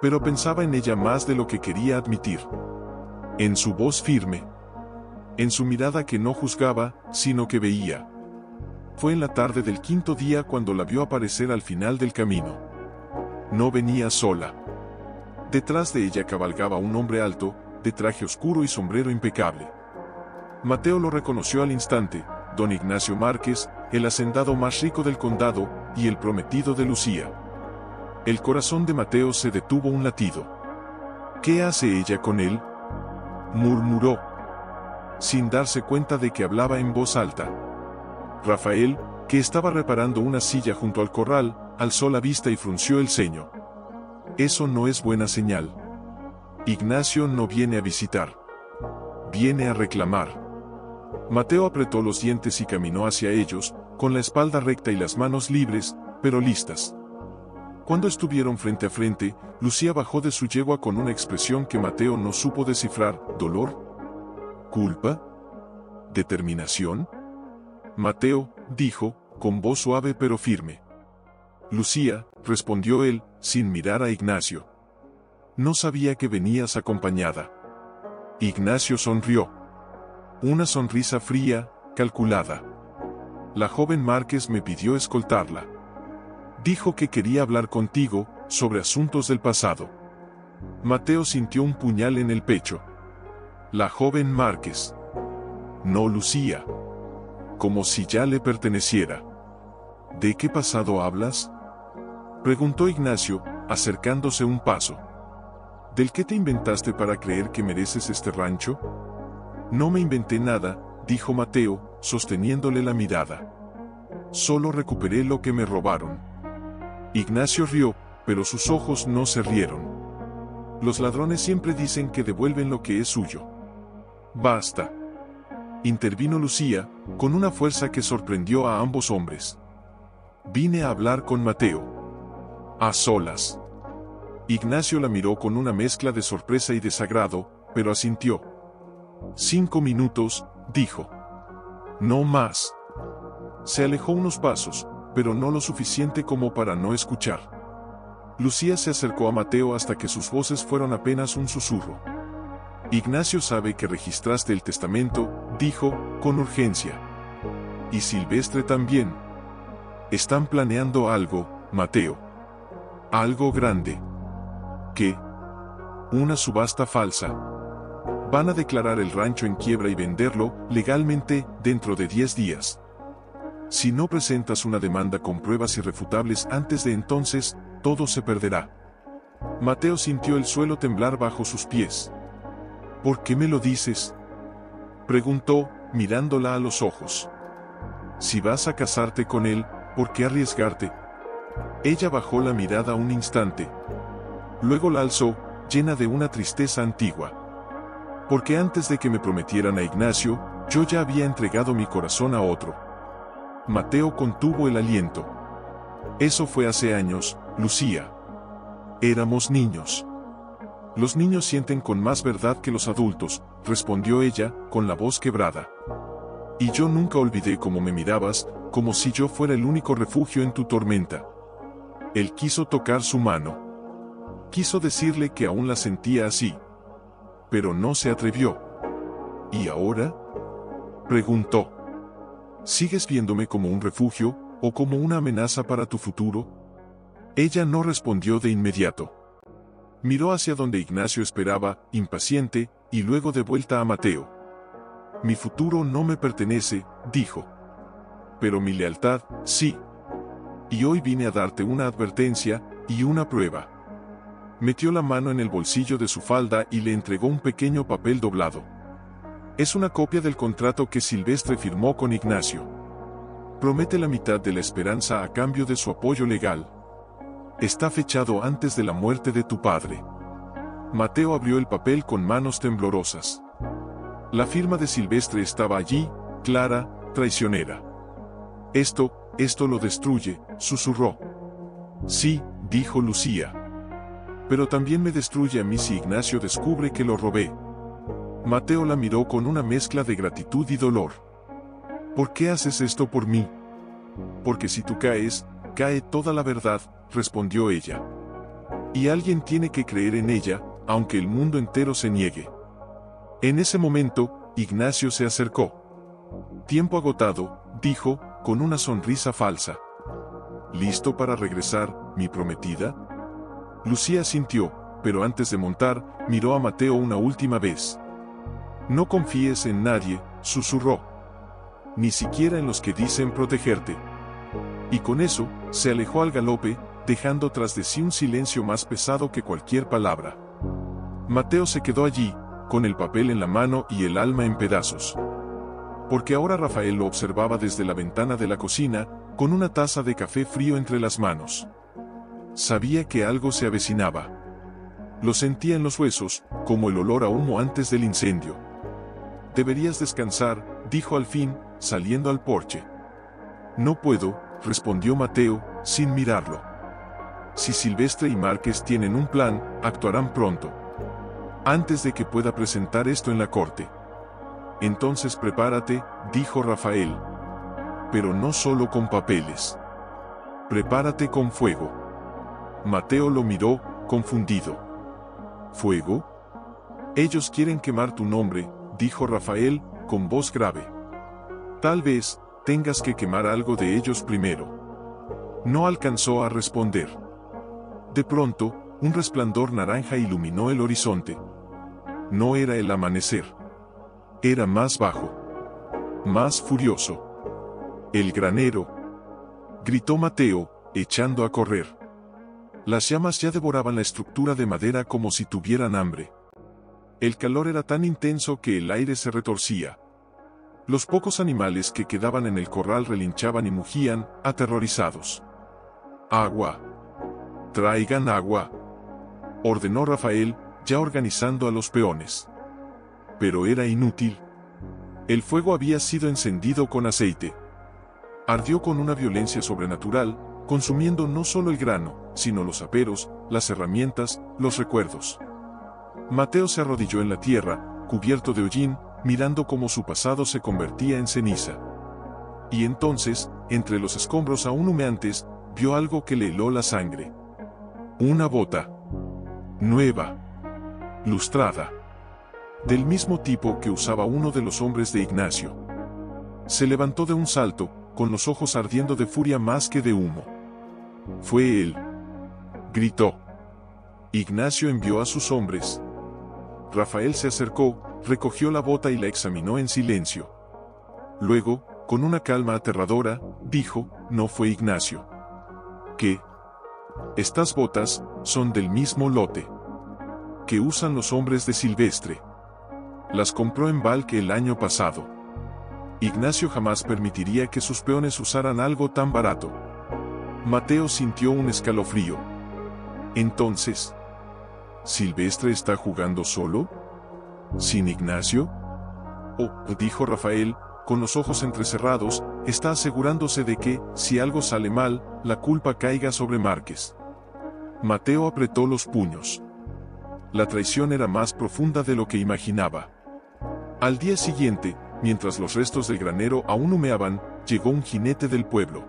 Pero pensaba en ella más de lo que quería admitir. En su voz firme. en su mirada que no juzgaba, sino que veía. Fue en la tarde del quinto día cuando la vio aparecer al final del camino. No venía sola. Detrás de ella cabalgaba un hombre alto, de traje oscuro y sombrero impecable. Mateo lo reconoció al instante, don Ignacio Márquez, el hacendado más rico del condado, y el prometido de Lucía. El corazón de Mateo se detuvo un latido. ¿Qué hace ella con él?, murmuró, sin darse cuenta de que hablaba en voz alta. Rafael, que estaba reparando una silla junto al corral, alzó la vista y frunció el ceño. Eso no es buena señal. Ignacio no viene a visitar. Viene a reclamar. Mateo apretó los dientes y caminó hacia ellos, con la espalda recta y las manos libres, pero listas. Cuando estuvieron frente a frente, Lucía bajó de su yegua con una expresión que Mateo no supo descifrar. ¿Dolor? ¿Culpa? ¿Determinación? Mateo, dijo, con voz suave pero firme. Lucía, respondió él, sin mirar a Ignacio. No sabía que venías acompañada. Ignacio sonrió. Una sonrisa fría, calculada. La joven Márquez me pidió escoltarla. Dijo que quería hablar contigo, sobre asuntos del pasado. Mateo sintió un puñal en el pecho. La joven Márquez. No Lucía. Como si ya le perteneciera. ¿De qué pasado hablas?, preguntó Ignacio, acercándose un paso. ¿Del qué te inventaste para creer que mereces este rancho? No me inventé nada, dijo Mateo, sosteniéndole la mirada. Solo recuperé lo que me robaron. Ignacio rió, pero sus ojos no se rieron. Los ladrones siempre dicen que devuelven lo que es suyo. Basta. Intervino Lucía, con una fuerza que sorprendió a ambos hombres. Vine a hablar con Mateo. A solas. Ignacio la miró con una mezcla de sorpresa y desagrado, pero asintió. 5 minutos, dijo. No más. Se alejó unos pasos, pero no lo suficiente como para no escuchar. Lucía se acercó a Mateo hasta que sus voces fueron apenas un susurro. Ignacio sabe que registraste el testamento, dijo, con urgencia. Y Silvestre también. Están planeando algo, Mateo. Algo grande. ¿Qué? Una subasta falsa. Van a declarar el rancho en quiebra y venderlo, legalmente, dentro de 10 días. Si no presentas una demanda con pruebas irrefutables antes de entonces, todo se perderá. Mateo sintió el suelo temblar bajo sus pies. ¿Por qué me lo dices?, preguntó, mirándola a los ojos. Si vas a casarte con él, ¿por qué arriesgarte? Ella bajó la mirada un instante. Luego la alzó, llena de una tristeza antigua. Porque antes de que me prometieran a Ignacio, yo ya había entregado mi corazón a otro. Mateo contuvo el aliento. Eso fue hace años, Lucía. Éramos niños. Los niños sienten con más verdad que los adultos, respondió ella, con la voz quebrada. Y yo nunca olvidé cómo me mirabas, como si yo fuera el único refugio en tu tormenta. Él quiso tocar su mano. Quiso decirle que aún la sentía así. Pero no se atrevió. ¿Y ahora?, preguntó. ¿Sigues viéndome como un refugio, o como una amenaza para tu futuro? Ella no respondió de inmediato. Miró hacia donde Ignacio esperaba, impaciente, y luego de vuelta a Mateo. Mi futuro no me pertenece, dijo. Pero mi lealtad, sí. Y hoy vine a darte una advertencia, y una prueba. Metió la mano en el bolsillo de su falda y le entregó un pequeño papel doblado. Es una copia del contrato que Silvestre firmó con Ignacio. Promete la mitad de la esperanza a cambio de su apoyo legal. Está fechado antes de la muerte de tu padre. Mateo abrió el papel con manos temblorosas. La firma de Silvestre estaba allí, clara, traicionera. Esto lo destruye, susurró. Sí, dijo Lucía. Pero también me destruye a mí si Ignacio descubre que lo robé. Mateo la miró con una mezcla de gratitud y dolor. ¿Por qué haces esto por mí? Porque si tú caes, cae toda la verdad, respondió ella. Y alguien tiene que creer en ella, aunque el mundo entero se niegue. En ese momento, Ignacio se acercó. Tiempo agotado, dijo, con una sonrisa falsa. ¿Listo para regresar, mi prometida? Lucía asintió, pero antes de montar, miró a Mateo una última vez. No confíes en nadie, susurró. Ni siquiera en los que dicen protegerte. Y con eso, se alejó al galope, dejando tras de sí un silencio más pesado que cualquier palabra. Mateo se quedó allí, con el papel en la mano y el alma en pedazos. Porque ahora Rafael lo observaba desde la ventana de la cocina, con una taza de café frío entre las manos. Sabía que algo se avecinaba. Lo sentía en los huesos, como el olor a humo antes del incendio. Deberías descansar, dijo al fin, saliendo al porche. No puedo, respondió Mateo, sin mirarlo. Si Silvestre y Márquez tienen un plan, actuarán pronto. Antes de que pueda presentar esto en la corte. Entonces prepárate, dijo Rafael. Pero no solo con papeles. Prepárate con fuego. Mateo lo miró, confundido. ¿Fuego? Ellos quieren quemar tu nombre, dijo Rafael, con voz grave. Tal vez, tengas que quemar algo de ellos primero. No alcanzó a responder. De pronto, un resplandor naranja iluminó el horizonte. No era el amanecer. Era más bajo. Más furioso. El granero. Gritó Mateo, echando a correr. Las llamas ya devoraban la estructura de madera como si tuvieran hambre. El calor era tan intenso que el aire se retorcía. Los pocos animales que quedaban en el corral relinchaban y mugían, aterrorizados. ¡Agua! ¡Traigan agua!, ordenó Rafael, ya organizando a los peones. Pero era inútil. El fuego había sido encendido con aceite. Ardió con una violencia sobrenatural, consumiendo no solo el grano, sino los aperos, las herramientas, los recuerdos. Mateo se arrodilló en la tierra, cubierto de hollín, mirando cómo su pasado se convertía en ceniza. Y entonces, entre los escombros aún humeantes, vio algo que le heló la sangre. Una bota. Nueva. Lustrada. Del mismo tipo que usaba uno de los hombres de Ignacio. Se levantó de un salto, con los ojos ardiendo de furia más que de humo. Fue él. Gritó. Ignacio envió a sus hombres. Rafael se acercó, recogió la bota y la examinó en silencio. Luego, con una calma aterradora, dijo, no fue Ignacio. ¿Qué? Estas botas son del mismo lote que usan los hombres de Silvestre. Las compró en Valque el año pasado. Ignacio jamás permitiría que sus peones usaran algo tan barato. Mateo sintió un escalofrío. Entonces, ¿Silvestre está jugando solo? ¿Sin Ignacio? Oh, dijo Rafael, con los ojos entrecerrados, está asegurándose de que, si algo sale mal, la culpa caiga sobre Márquez. Mateo apretó los puños. La traición era más profunda de lo que imaginaba. Al día siguiente, mientras los restos del granero aún humeaban, llegó un jinete del pueblo.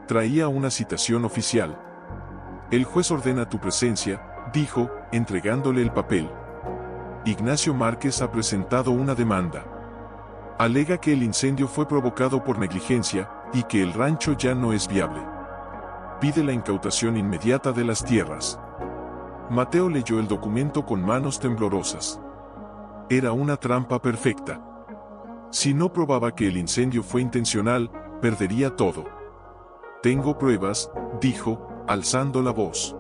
Traía una citación oficial. El juez ordena tu presencia, dijo, entregándole el papel. Ignacio Márquez ha presentado una demanda. Alega que el incendio fue provocado por negligencia, y que el rancho ya no es viable. Pide la incautación inmediata de las tierras. Mateo leyó el documento con manos temblorosas. Era una trampa perfecta. Si no probaba que el incendio fue intencional, perdería todo. Tengo pruebas, dijo, alzando la voz.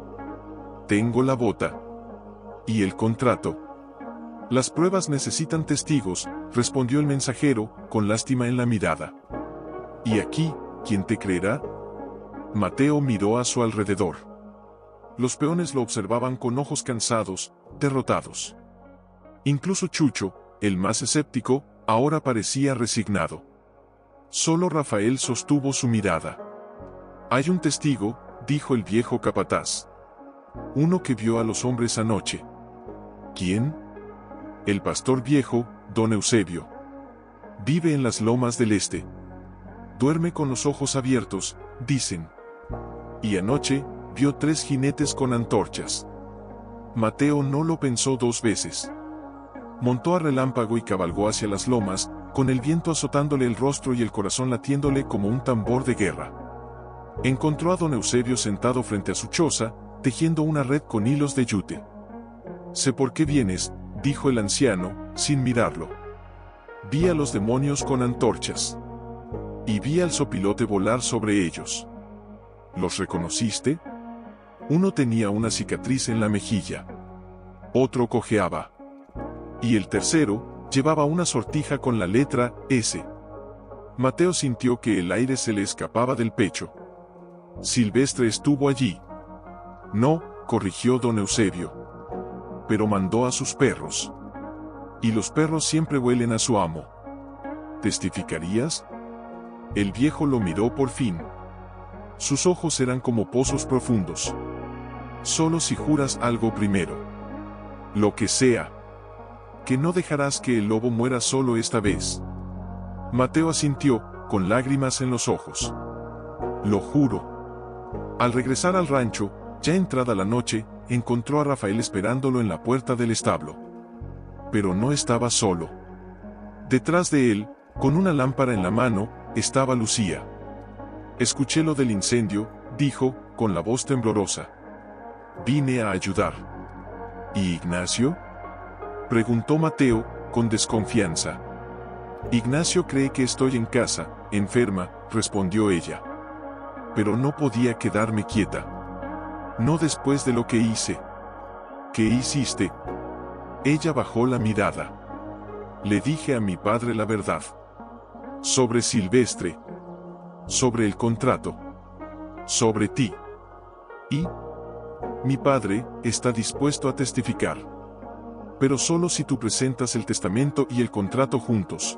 Tengo la bota. ¿Y el contrato? Las pruebas necesitan testigos, respondió el mensajero, con lástima en la mirada. ¿Y aquí, quién te creerá? Mateo miró a su alrededor. Los peones lo observaban con ojos cansados, derrotados. Incluso Chucho, el más escéptico, ahora parecía resignado. Solo Rafael sostuvo su mirada. Hay un testigo, dijo el viejo capataz. Uno que vio a los hombres anoche. ¿Quién? El pastor viejo, don Eusebio. Vive en las lomas del este. Duerme con los ojos abiertos, dicen. Y anoche, vio 3 jinetes con antorchas. Mateo no lo pensó 2 veces. montó a relámpago y cabalgó hacia las lomas, con el viento azotándole el rostro y el corazón latiéndole como un tambor de guerra. Encontró a don Eusebio sentado frente a su choza, tejiendo una red con hilos de yute. «Sé por qué vienes», dijo el anciano, sin mirarlo. «Vi a los demonios con antorchas. Y vi al sopilote volar sobre ellos. ¿Los reconociste?» Uno tenía una cicatriz en la mejilla. Otro cojeaba. Y el tercero llevaba una sortija con la letra S. Mateo sintió que el aire se le escapaba del pecho. «Silvestre estuvo allí». «No», corrigió don Eusebio. «Pero mandó a sus perros. Y los perros siempre huelen a su amo». «¿Testificarías?» El viejo lo miró por fin. Sus ojos eran como pozos profundos. «Solo si juras algo primero». «Lo que sea». «Que no dejarás que el lobo muera solo esta vez». Mateo asintió, con lágrimas en los ojos. «Lo juro». Al regresar al rancho, ya entrada la noche, encontró a Rafael esperándolo en la puerta del establo. Pero no estaba solo. Detrás de él, con una lámpara en la mano, estaba Lucía. «Escuché lo del incendio», dijo, con la voz temblorosa. «Vine a ayudar». «¿Y Ignacio?», preguntó Mateo, con desconfianza. «Ignacio cree que estoy en casa, enferma», respondió ella. «Pero no podía quedarme quieta. No después de lo que hice». «¿Qué hiciste?». Ella bajó la mirada. «Le dije a mi padre la verdad. Sobre Silvestre. Sobre el contrato. Sobre ti. Y mi padre está dispuesto a testificar. Pero solo si tú presentas el testamento y el contrato juntos.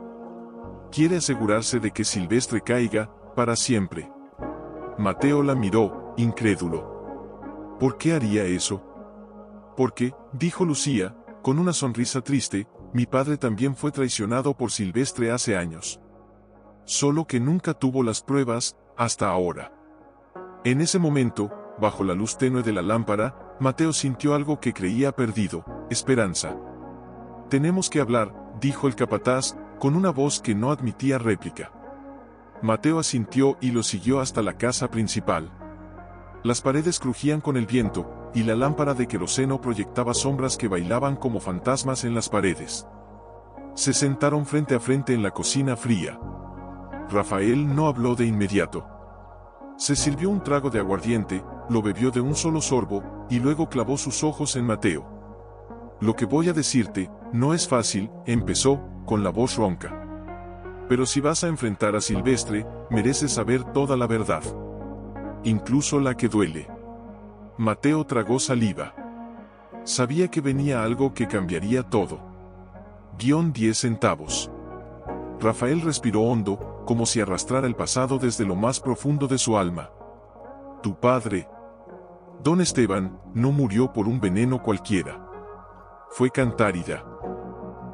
Quiere asegurarse de que Silvestre caiga, para siempre». Mateo la miró, incrédulo. «¿Por qué haría eso?». «Porque», dijo Lucía, con una sonrisa triste, «mi padre también fue traicionado por Silvestre hace años. Solo que nunca tuvo las pruebas, hasta ahora». En ese momento, bajo la luz tenue de la lámpara, Mateo sintió algo que creía perdido: esperanza. «Tenemos que hablar», dijo el capataz, con una voz que no admitía réplica. Mateo asintió y lo siguió hasta la casa principal. Las paredes crujían con el viento, y la lámpara de queroseno proyectaba sombras que bailaban como fantasmas en las paredes. Se sentaron frente a frente en la cocina fría. Rafael no habló de inmediato. Se sirvió un trago de aguardiente, lo bebió de un solo sorbo, y luego clavó sus ojos en Mateo. «Lo que voy a decirte, no es fácil», empezó, con la voz ronca. «Pero si vas a enfrentar a Silvestre, mereces saber toda la verdad. Incluso la que duele». Mateo tragó saliva. Sabía que venía algo que cambiaría todo. -10 centavos. Rafael respiró hondo, como si arrastrara el pasado desde lo más profundo de su alma. «Tu padre, don Esteban, no murió por un veneno cualquiera. Fue cantárida.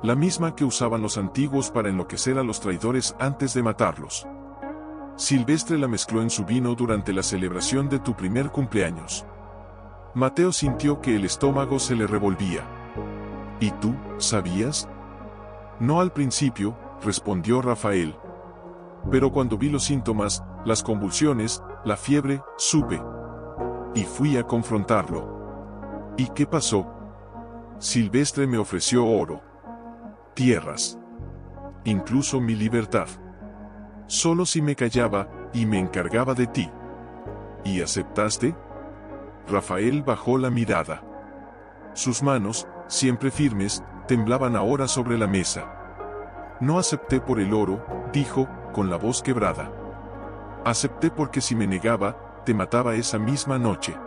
La misma que usaban los antiguos para enloquecer a los traidores antes de matarlos. Silvestre la mezcló en su vino durante la celebración de tu primer cumpleaños». Mateo sintió que el estómago se le revolvía. «¿Y tú, sabías?». «No al principio», respondió Rafael. «Pero cuando vi los síntomas, las convulsiones, la fiebre, supe. Y fui a confrontarlo». «¿Y qué pasó?». «Silvestre me ofreció oro, tierras, incluso mi libertad. Solo si me callaba, y me encargaba de ti». «¿Y aceptaste?». Rafael bajó la mirada. Sus manos, siempre firmes, temblaban ahora sobre la mesa. «No acepté por el oro», dijo, con la voz quebrada. «Acepté porque si me negaba, te mataba esa misma noche.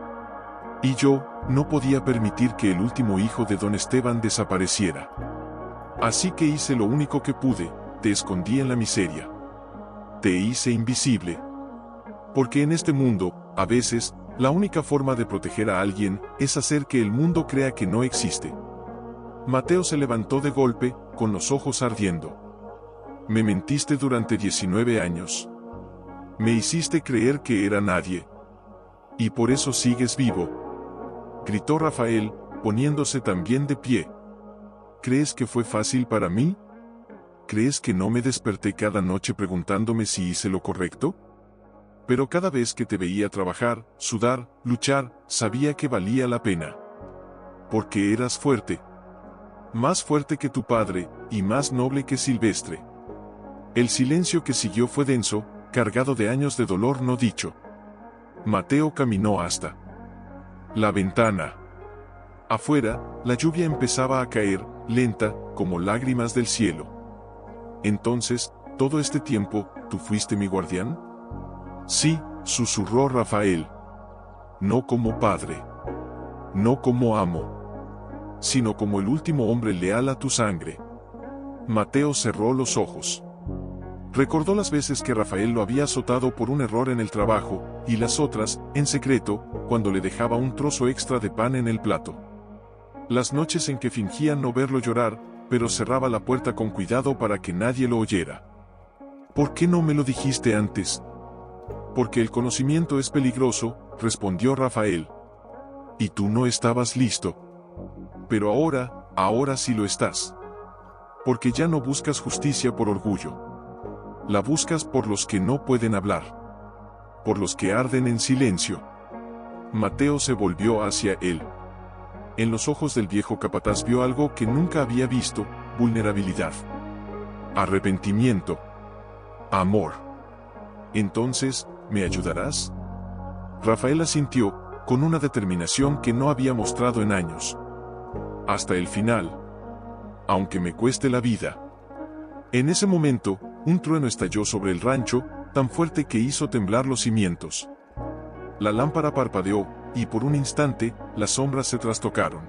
Y yo, no podía permitir que el último hijo de don Esteban desapareciera. Así que hice lo único que pude, te escondí en la miseria. Te hice invisible. Porque en este mundo, a veces, la única forma de proteger a alguien es hacer que el mundo crea que no existe». Mateo se levantó de golpe, con los ojos ardiendo. «Me mentiste durante 19 años. Me hiciste creer que era nadie. Y por eso sigues vivo», gritó Rafael, poniéndose también de pie. ¿Crees que fue fácil para mí? ¿Crees que no me desperté cada noche preguntándome si hice lo correcto? Pero cada vez que te veía trabajar, sudar, luchar, sabía que valía la pena. Porque eras fuerte. Más fuerte que tu padre, y más noble que Silvestre. El silencio que siguió fue denso, cargado de años de dolor no dicho. Mateo caminó hasta la ventana. Afuera, la lluvia empezaba a caer, lenta, como lágrimas del cielo. Entonces, ¿todo este tiempo, tú fuiste mi guardián? Sí, susurró Rafael. No como padre. No como amo. Sino como el último hombre leal a tu sangre. Mateo cerró los ojos. Recordó las veces que Rafael lo había azotado por un error en el trabajo, y las otras, en secreto, cuando le dejaba un trozo extra de pan en el plato. Las noches en que fingía no verlo llorar, pero cerraba la puerta con cuidado para que nadie lo oyera. ¿Por qué no me lo dijiste antes? Porque el conocimiento es peligroso, respondió Rafael. Y tú no estabas listo. Pero ahora sí lo estás. Porque ya no buscas justicia por orgullo. La buscas por los que no pueden hablar. Por los que arden en silencio. Mateo se volvió hacia él. En los ojos del viejo capataz vio algo que nunca había visto: vulnerabilidad, arrepentimiento, amor. Entonces, ¿me ayudarás? Rafael asintió, con una determinación que no había mostrado en años. Hasta el final. Aunque me cueste la vida. En ese momento, un trueno estalló sobre el rancho, tan fuerte que hizo temblar los cimientos. La lámpara parpadeó, y por un instante, las sombras se trastocaron.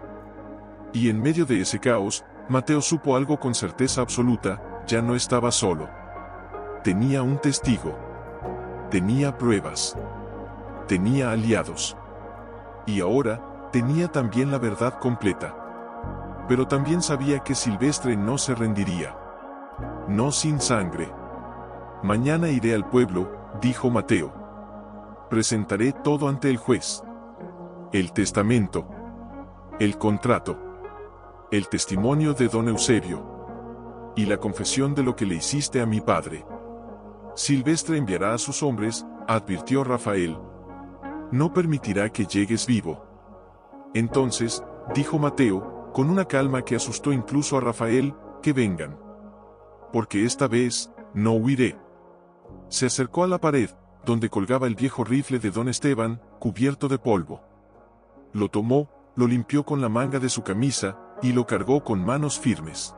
Y en medio de ese caos, Mateo supo algo con certeza absoluta: ya no estaba solo. Tenía un testigo. Tenía pruebas. Tenía aliados. Y ahora, tenía también la verdad completa. Pero también sabía que Silvestre no se rendiría. No sin sangre. Mañana iré al pueblo, dijo Mateo. Presentaré todo ante el juez. El testamento. El contrato. El testimonio de don Eusebio. Y la confesión de lo que le hiciste a mi padre. Silvestre enviará a sus hombres, advirtió Rafael. No permitirá que llegues vivo. Entonces, dijo Mateo, con una calma que asustó incluso a Rafael, que vengan. Porque esta vez, no huiré. Se acercó a la pared, donde colgaba el viejo rifle de don Esteban, cubierto de polvo. Lo tomó, lo limpió con la manga de su camisa, y lo cargó con manos firmes.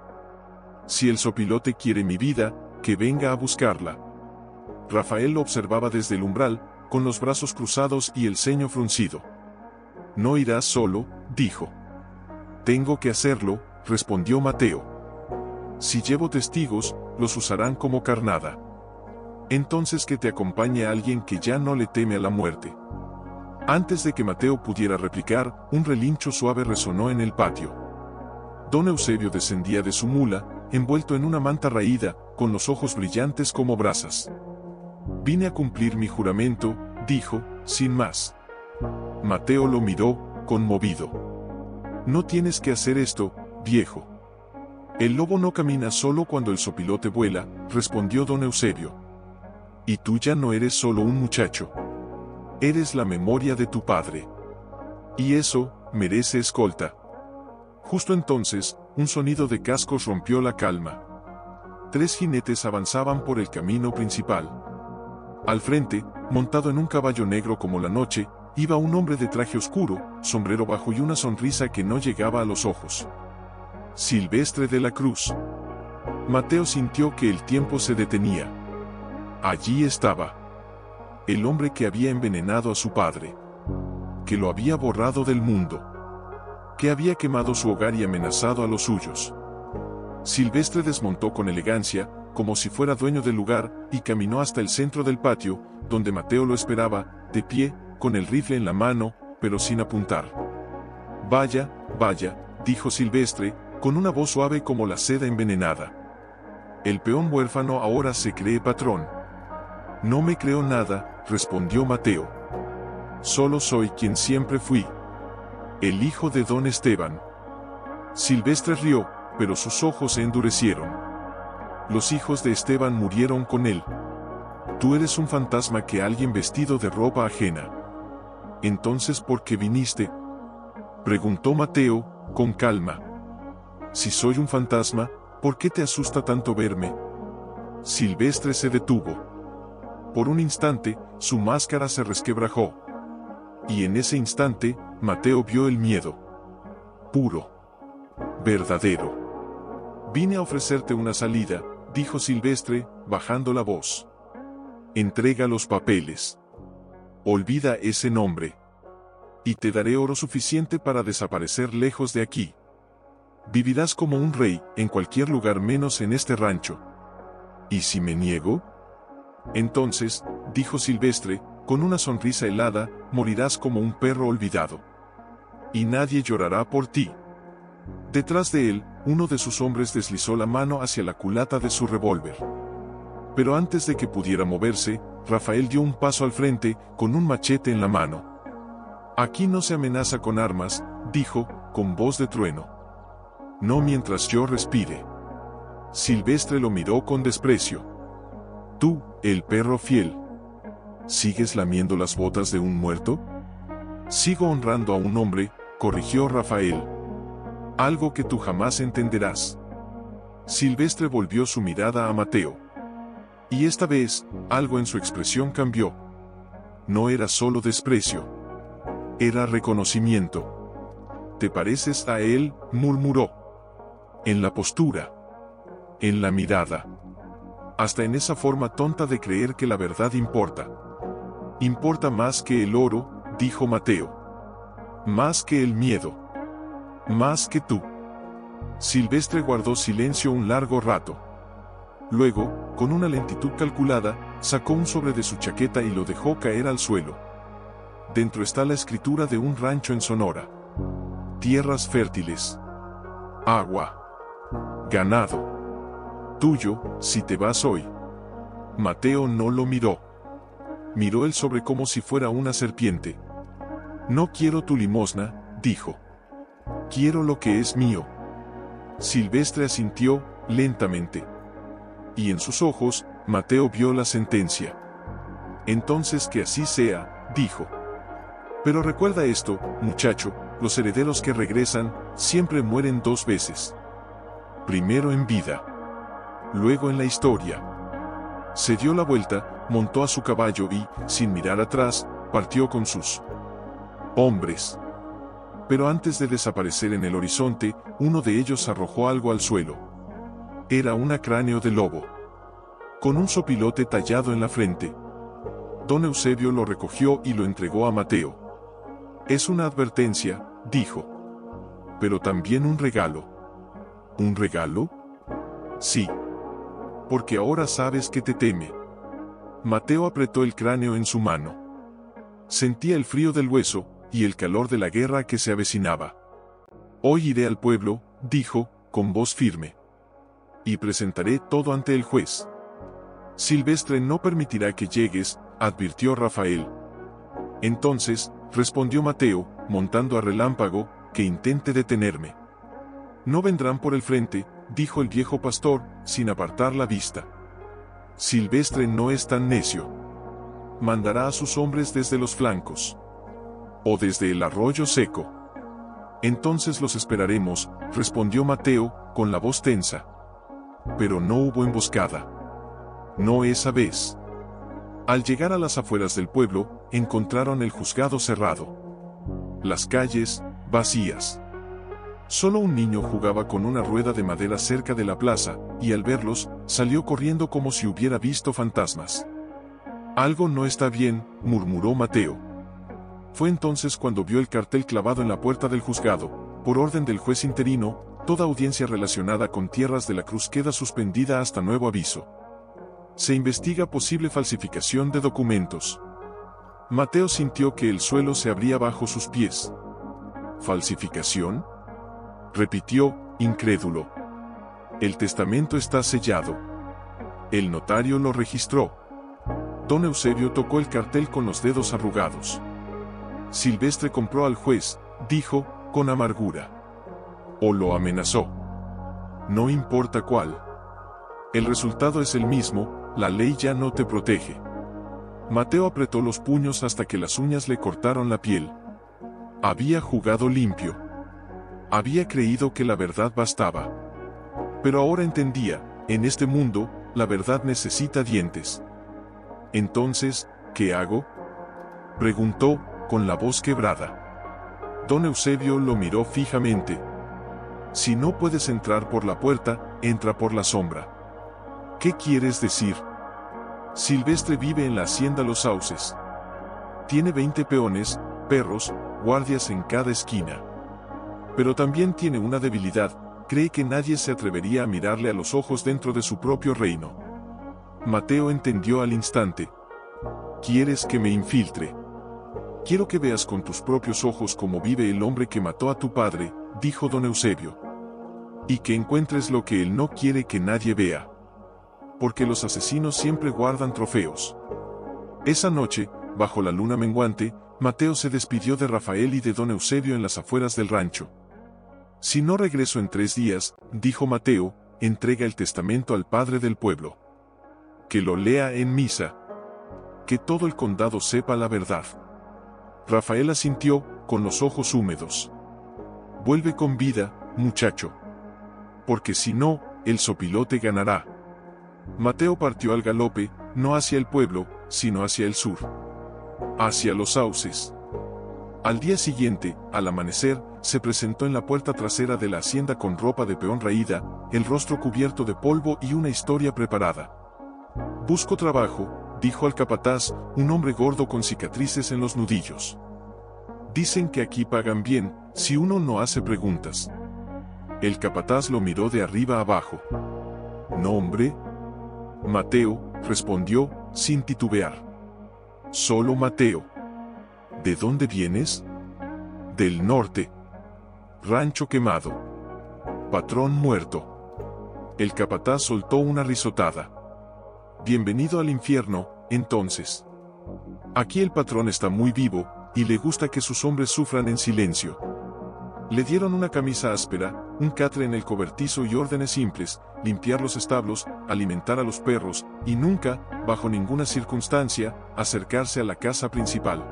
Si el sopilote quiere mi vida, que venga a buscarla. Rafael lo observaba desde el umbral, con los brazos cruzados y el ceño fruncido. No irás solo, dijo. Tengo que hacerlo, respondió Mateo. Si llevo testigos, los usarán como carnada. Entonces que te acompañe alguien que ya no le teme a la muerte. Antes de que Mateo pudiera replicar, un relincho suave resonó en el patio. Don Eusebio descendía de su mula, envuelto en una manta raída, con los ojos brillantes como brasas. Vine a cumplir mi juramento, dijo, sin más. Mateo lo miró, conmovido. No tienes que hacer esto, viejo. El lobo no camina solo cuando el sopilote vuela, respondió don Eusebio. Y tú ya no eres solo un muchacho. Eres la memoria de tu padre. Y eso, merece escolta. Justo entonces, un sonido de cascos rompió la calma. 3 jinetes avanzaban por el camino principal. Al frente, montado en un caballo negro como la noche, iba un hombre de traje oscuro, sombrero bajo y una sonrisa que no llegaba a los ojos. Silvestre de la Cruz. Mateo sintió que el tiempo se detenía. Allí estaba. El hombre que había envenenado a su padre. Que lo había borrado del mundo. Que había quemado su hogar y amenazado a los suyos. Silvestre desmontó con elegancia, como si fuera dueño del lugar, y caminó hasta el centro del patio, donde Mateo lo esperaba, de pie, con el rifle en la mano, pero sin apuntar. Vaya, vaya, dijo Silvestre, con una voz suave como la seda envenenada. El peón huérfano ahora se cree patrón. No me creo nada, respondió Mateo. Solo soy quien siempre fui. El hijo de don Esteban. Silvestre rió, pero sus ojos se endurecieron. Los hijos de Esteban murieron con él. Tú eres un fantasma que alguien vestido de ropa ajena. Entonces, ¿por qué viniste?, preguntó Mateo, con calma. Si soy un fantasma, ¿por qué te asusta tanto verme? Silvestre se detuvo. Por un instante, su máscara se resquebrajó. Y en ese instante, Mateo vio el miedo. Puro. Verdadero. Vine a ofrecerte una salida, dijo Silvestre, bajando la voz. Entrega los papeles. Olvida ese nombre. Y te daré oro suficiente para desaparecer lejos de aquí. Vivirás como un rey, en cualquier lugar menos en este rancho. ¿Y si me niego? Entonces, dijo Silvestre, con una sonrisa helada, morirás como un perro olvidado. Y nadie llorará por ti. Detrás de él, uno de sus hombres deslizó la mano hacia la culata de su revólver. Pero antes de que pudiera moverse, Rafael dio un paso al frente, con un machete en la mano. Aquí no se amenaza con armas, dijo, con voz de trueno. No mientras yo respire. Silvestre lo miró con desprecio. Tú, el perro fiel. ¿Sigues lamiendo las botas de un muerto? Sigo honrando a un hombre, corrigió Rafael. Algo que tú jamás entenderás. Silvestre volvió su mirada a Mateo. Y esta vez, algo en su expresión cambió. No era solo desprecio. Era reconocimiento. ¿Te pareces a él?, murmuró. En la postura. En la mirada. Hasta en esa forma tonta de creer que la verdad importa. Importa más que el oro, dijo Mateo. Más que el miedo. Más que tú. Silvestre guardó silencio un largo rato. Luego, con una lentitud calculada, sacó un sobre de su chaqueta y lo dejó caer al suelo. Dentro está la escritura de un rancho en Sonora. Tierras fértiles. Agua. Ganado. Tuyo, si te vas hoy. Mateo no lo miró. Miró el sobre como si fuera una serpiente. No quiero tu limosna, dijo. Quiero lo que es mío. Silvestre asintió, lentamente. Y en sus ojos, Mateo vio la sentencia. Entonces que así sea, dijo. Pero recuerda esto, muchacho, los herederos que regresan, siempre mueren dos veces. Primero en vida. Luego en la historia. Se dio la vuelta, montó a su caballo y, sin mirar atrás, partió con sus hombres. Pero antes de desaparecer en el horizonte, uno de ellos arrojó algo al suelo. Era un cráneo de lobo. Con un sopilote tallado en la frente. Don Eusebio lo recogió y lo entregó a Mateo. Es una advertencia, dijo. Pero también un regalo. ¿Un regalo? Sí. Porque ahora sabes que te teme. Mateo apretó el cráneo en su mano. Sentía el frío del hueso, y el calor de la guerra que se avecinaba. Hoy iré al pueblo, dijo, con voz firme. Y presentaré todo ante el juez. Silvestre no permitirá que llegues, advirtió Rafael. Entonces, respondió Mateo, montando a Relámpago, que intente detenerme. No vendrán por el frente, dijo el viejo pastor, sin apartar la vista. Silvestre no es tan necio. Mandará a sus hombres desde los flancos. O desde el arroyo seco. Entonces los esperaremos, respondió Mateo, con la voz tensa. Pero no hubo emboscada. No esa vez. Al llegar a las afueras del pueblo, encontraron el juzgado cerrado. Las calles, vacías. Solo un niño jugaba con una rueda de madera cerca de la plaza, y al verlos, salió corriendo como si hubiera visto fantasmas. Algo no está bien, murmuró Mateo. Fue entonces cuando vio el cartel clavado en la puerta del juzgado. Por orden del juez interino, toda audiencia relacionada con Tierras de la Cruz queda suspendida hasta nuevo aviso. Se investiga posible falsificación de documentos. Mateo sintió que el suelo se abría bajo sus pies. ¿Falsificación?, repitió, incrédulo. El testamento está sellado. El notario lo registró. Don Eusebio tocó el cartel con los dedos arrugados. Silvestre compró al juez, dijo, con amargura. O lo amenazó. no importa cuál. El resultado es el mismo, la ley ya no te protege. Mateo apretó los puños hasta que las uñas le cortaron la piel. Había jugado limpio. Había creído que la verdad bastaba. Pero ahora entendía, en este mundo, la verdad necesita dientes. Entonces, ¿qué hago?, preguntó, con la voz quebrada. Don Eusebio lo miró fijamente. Si no puedes entrar por la puerta, entra por la sombra. ¿Qué quieres decir? Silvestre vive en la hacienda Los Sauces. Tiene 20 peones, perros, guardias en cada esquina. Pero también tiene una debilidad, cree que nadie se atrevería a mirarle a los ojos dentro de su propio reino. Mateo entendió al instante. ¿Quieres que me infiltre? Quiero que veas con tus propios ojos cómo vive el hombre que mató a tu padre, dijo don Eusebio. Y que encuentres lo que él no quiere que nadie vea. Porque los asesinos siempre guardan trofeos. Esa noche, bajo la luna menguante, Mateo se despidió de Rafael y de don Eusebio en las afueras del rancho. Si no regreso en 3 días, dijo Mateo, entrega el testamento al padre del pueblo. Que lo lea en misa. Que todo el condado sepa la verdad. Rafael asintió, con los ojos húmedos. Vuelve con vida, muchacho. Porque si no, el sopilote ganará. Mateo partió al galope, no hacia el pueblo, sino hacia el sur. Hacia Los Sauces. Al día siguiente, al amanecer, se presentó en la puerta trasera de la hacienda con ropa de peón raída, el rostro cubierto de polvo y una historia preparada. Busco trabajo, dijo al capataz, un hombre gordo con cicatrices en los nudillos. Dicen que aquí pagan bien, si uno no hace preguntas. El capataz lo miró de arriba abajo. ¿Nombre? Mateo, respondió, sin titubear. Solo Mateo. ¿De dónde vienes? Del norte. Rancho quemado. Patrón muerto. El capataz soltó una risotada. Bienvenido al infierno, entonces. Aquí el patrón está muy vivo, y le gusta que sus hombres sufran en silencio. Le dieron una camisa áspera, un catre en el cobertizo y órdenes simples, limpiar los establos, alimentar a los perros, y nunca, bajo ninguna circunstancia, acercarse a la casa principal.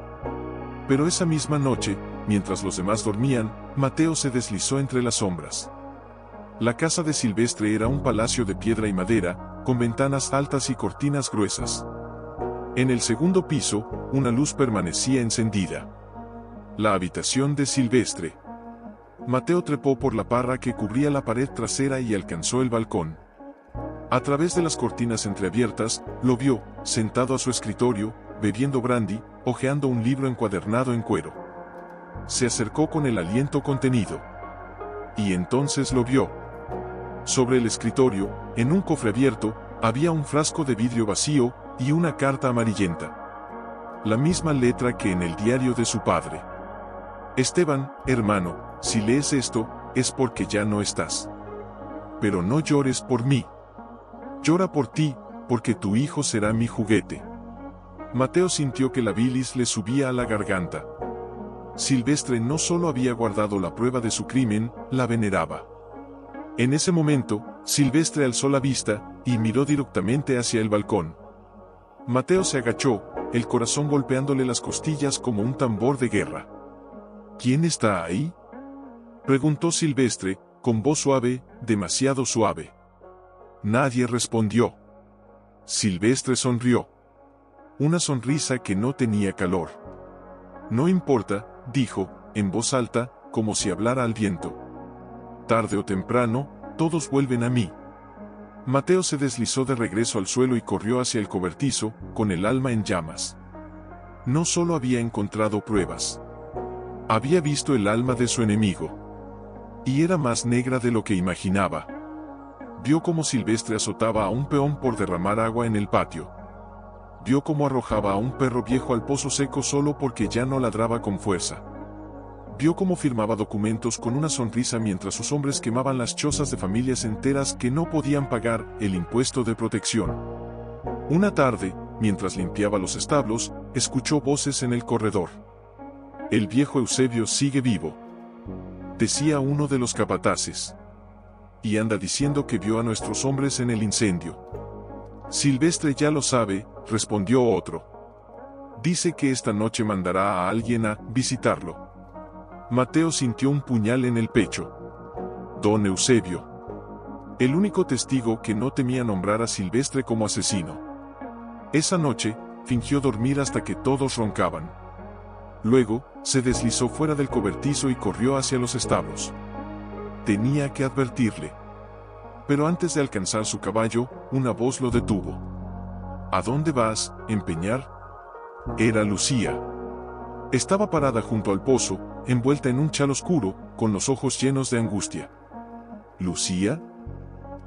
Pero esa misma noche, mientras los demás dormían, Mateo se deslizó entre las sombras. La casa de Silvestre era un palacio de piedra y madera, con ventanas altas y cortinas gruesas. En el segundo piso, una luz permanecía encendida. La habitación de Silvestre. Mateo trepó por la parra que cubría la pared trasera y alcanzó el balcón. A través de las cortinas entreabiertas, lo vio, sentado a su escritorio, bebiendo brandy, hojeando un libro encuadernado en cuero. Se acercó con el aliento contenido. Y entonces lo vio. Sobre el escritorio, en un cofre abierto, había un frasco de vidrio vacío y una carta amarillenta. La misma letra que en el diario de su padre. Esteban, hermano, si lees esto, es porque ya no estás. Pero no llores por mí. Llora por ti, porque tu hijo será mi juguete. Mateo sintió que la bilis le subía a la garganta. Silvestre no solo había guardado la prueba de su crimen, la veneraba. En ese momento, Silvestre alzó la vista, y miró directamente hacia el balcón. Mateo se agachó, el corazón golpeándole las costillas como un tambor de guerra. ¿Quién está ahí?, preguntó Silvestre, con voz suave, demasiado suave. Nadie respondió. Silvestre sonrió. Una sonrisa que no tenía calor. No importa, dijo, en voz alta, como si hablara al viento. Tarde o temprano, todos vuelven a mí. Mateo se deslizó de regreso al suelo y corrió hacia el cobertizo, con el alma en llamas. No solo había encontrado pruebas. Había visto el alma de su enemigo. Y era más negra de lo que imaginaba. Vio cómo Silvestre azotaba a un peón por derramar agua en el patio. Vio cómo arrojaba a un perro viejo al pozo seco solo porque ya no ladraba con fuerza. Vio cómo firmaba documentos con una sonrisa mientras sus hombres quemaban las chozas de familias enteras que no podían pagar el impuesto de protección. Una tarde, mientras limpiaba los establos, escuchó voces en el corredor. El viejo Eusebio sigue vivo, decía uno de los capataces. y anda diciendo que vio a nuestros hombres en el incendio. Silvestre ya lo sabe, respondió otro. Dice que esta noche mandará a alguien a visitarlo. Mateo sintió un puñal en el pecho. Don Eusebio. El único testigo que no temía nombrar a Silvestre como asesino. Esa noche, fingió dormir hasta que todos roncaban. Luego, se deslizó fuera del cobertizo y corrió hacia los establos. Tenía que advertirle. Pero antes de alcanzar su caballo, una voz lo detuvo. ¿A dónde vas, empeñar? Era Lucía. Estaba parada junto al pozo, envuelta en un chal oscuro, con los ojos llenos de angustia. ¿Lucía?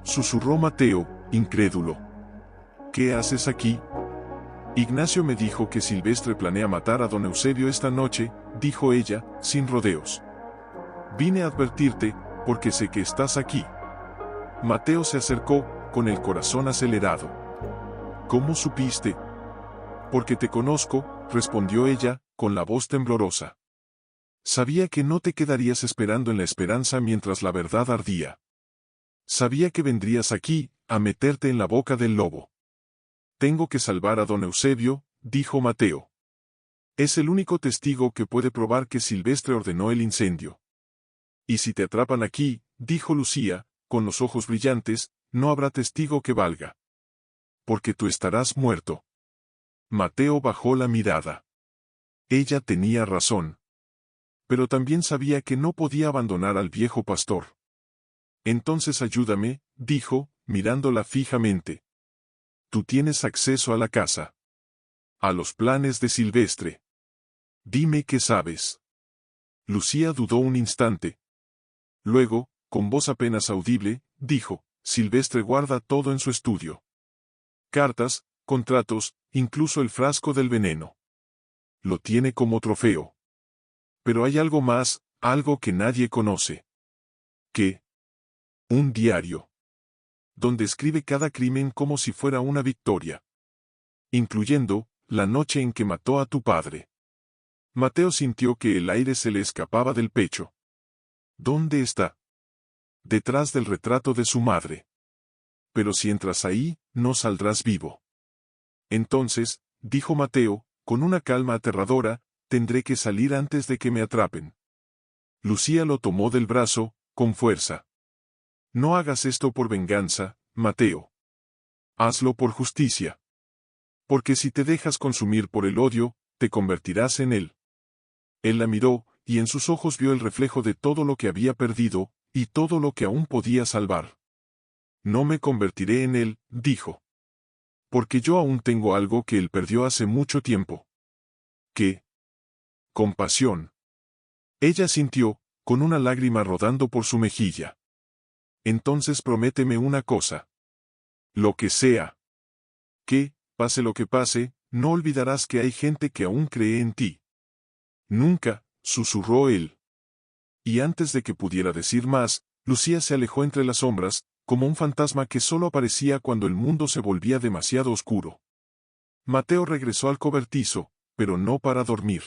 Susurró Mateo, incrédulo. ¿Qué haces aquí? Ignacio me dijo que Silvestre planea matar a don Eusebio esta noche, dijo ella, sin rodeos. Vine a advertirte, porque sé que estás aquí. Mateo se acercó, con el corazón acelerado. ¿Cómo supiste? Porque te conozco, respondió ella, con la voz temblorosa. Sabía que no te quedarías esperando en la esperanza mientras la verdad ardía. Sabía que vendrías aquí, a meterte en la boca del lobo. Tengo que salvar a don Eusebio, dijo Mateo. Es el único testigo que puede probar que Silvestre ordenó el incendio. Y si te atrapan aquí, dijo Lucía, con los ojos brillantes, no habrá testigo que valga. Porque tú estarás muerto. Mateo bajó la mirada. Ella tenía razón. Pero también sabía que no podía abandonar al viejo pastor. Entonces ayúdame, dijo, mirándola fijamente. Tú tienes acceso a la casa. A los planes de Silvestre. Dime qué sabes. Lucía dudó un instante. Luego, con voz apenas audible, dijo, Silvestre guarda todo en su estudio. Cartas, contratos, incluso el frasco del veneno. Lo tiene como trofeo. Pero hay algo más, algo que nadie conoce. ¿Qué? Un diario. Donde escribe cada crimen como si fuera una victoria. Incluyendo, la noche en que mató a tu padre. Mateo sintió que el aire se le escapaba del pecho. ¿Dónde está? Detrás del retrato de su madre. Pero si entras ahí, no saldrás vivo. Entonces, dijo Mateo, con una calma aterradora, tendré que salir antes de que me atrapen. Lucía lo tomó del brazo, con fuerza. No hagas esto por venganza, Mateo. Hazlo por justicia. Porque si te dejas consumir por el odio, te convertirás en él. Él la miró, y en sus ojos vio el reflejo de todo lo que había perdido, y todo lo que aún podía salvar. No me convertiré en él, dijo. Porque yo aún tengo algo que él perdió hace mucho tiempo. ¿Qué? Compasión. Ella sintió, con una lágrima rodando por su mejilla. Entonces prométeme una cosa. Lo que sea. Que, pase lo que pase, no olvidarás que hay gente que aún cree en ti. Nunca, susurró él. Y antes de que pudiera decir más, Lucía se alejó entre las sombras, como un fantasma que solo aparecía cuando el mundo se volvía demasiado oscuro. Mateo regresó al cobertizo, pero no para dormir.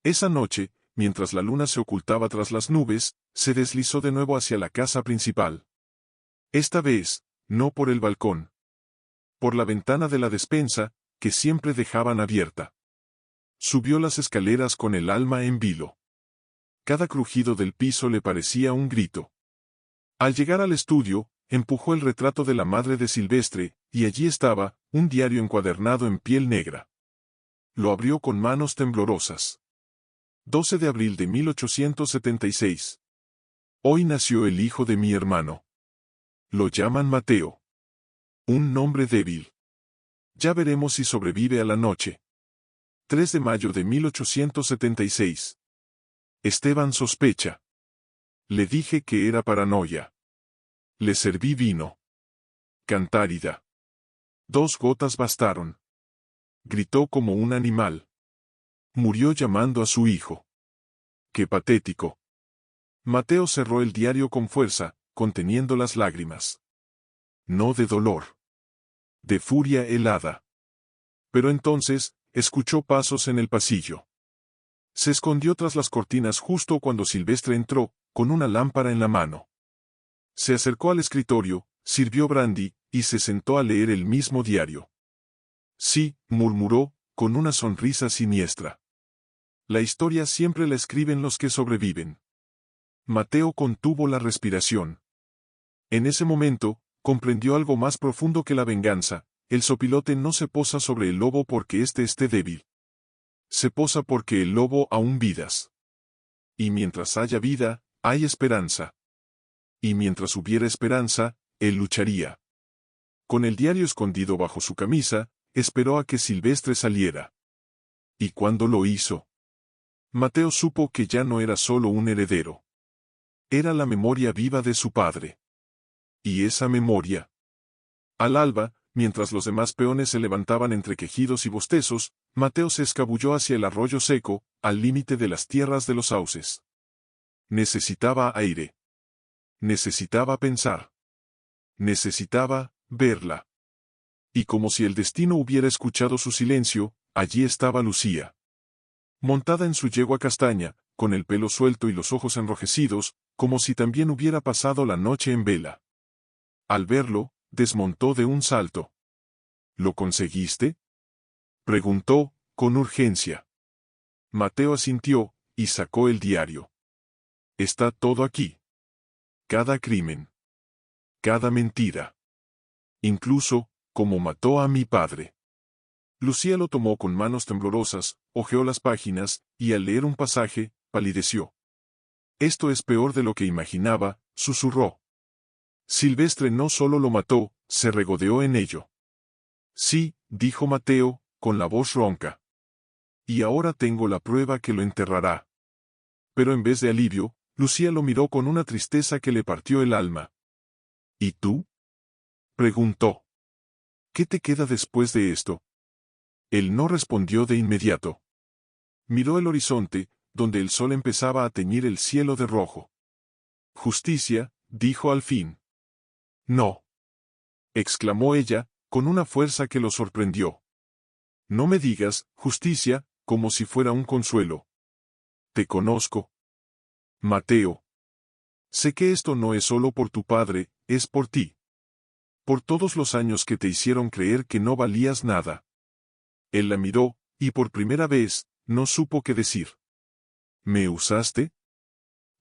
Esa noche, mientras la luna se ocultaba tras las nubes, se deslizó de nuevo hacia la casa principal. Esta vez, no por el balcón. Por la ventana de la despensa, que siempre dejaban abierta. Subió las escaleras con el alma en vilo. Cada crujido del piso le parecía un grito. Al llegar al estudio, empujó el retrato de la madre de Silvestre, y allí estaba, un diario encuadernado en piel negra. Lo abrió con manos temblorosas. 12 de abril de 1876. Hoy nació el hijo de mi hermano. Lo llaman Mateo. Un nombre débil. Ya veremos si sobrevive a la noche. 3 de mayo de 1876. Esteban sospecha. Le dije que era paranoia. Le serví vino. Cantárida. 2 gotas bastaron. Gritó como un animal. Murió llamando a su hijo. ¡Qué patético! Mateo cerró el diario con fuerza, conteniendo las lágrimas. No de dolor. De furia helada. Pero entonces, escuchó pasos en el pasillo. Se escondió tras las cortinas justo cuando Silvestre entró, con una lámpara en la mano. Se acercó al escritorio, sirvió brandy, y se sentó a leer el mismo diario. Sí, murmuró, con una sonrisa siniestra. La historia siempre la escriben los que sobreviven. Mateo contuvo la respiración. En ese momento, comprendió algo más profundo que la venganza: el zopilote no se posa sobre el lobo porque éste esté débil. Se posa porque el lobo aún vidas. Y mientras haya vida, hay esperanza. Y mientras hubiera esperanza, él lucharía. Con el diario escondido bajo su camisa, esperó a que Silvestre saliera. ¿Y cuándo lo hizo? Mateo supo que ya no era solo un heredero. Era la memoria viva de su padre. Y esa memoria. Al alba, mientras los demás peones se levantaban entre quejidos y bostezos, Mateo se escabulló hacia el arroyo seco, al límite de las tierras de los sauces. Necesitaba aire. Necesitaba pensar. Necesitaba verla. Y como si el destino hubiera escuchado su silencio, allí estaba Lucía. Montada en su yegua castaña, con el pelo suelto y los ojos enrojecidos, como si también hubiera pasado la noche en vela. Al verlo, desmontó de un salto. ¿Lo conseguiste?, preguntó, con urgencia. Mateo asintió, y sacó el diario. Está todo aquí. Cada crimen. Cada mentira. Incluso, cómo mató a mi padre. Lucía lo tomó con manos temblorosas, hojeó las páginas, y al leer un pasaje, palideció. Esto es peor de lo que imaginaba, susurró. Silvestre no solo lo mató, se regodeó en ello. Sí, dijo Mateo, con la voz ronca. Y ahora tengo la prueba que lo enterrará. Pero en vez de alivio, Lucía lo miró con una tristeza que le partió el alma. ¿Y tú?, preguntó. ¿Qué te queda después de esto? Él no respondió de inmediato. Miró el horizonte, donde el sol empezaba a teñir el cielo de rojo. Justicia, dijo al fin. No, exclamó ella, con una fuerza que lo sorprendió. No me digas, justicia, como si fuera un consuelo. Te conozco. Mateo. Sé que esto no es solo por tu padre, es por ti. Por todos los años que te hicieron creer que no valías nada. Él la miró, y por primera vez, no supo qué decir. ¿Me usaste?,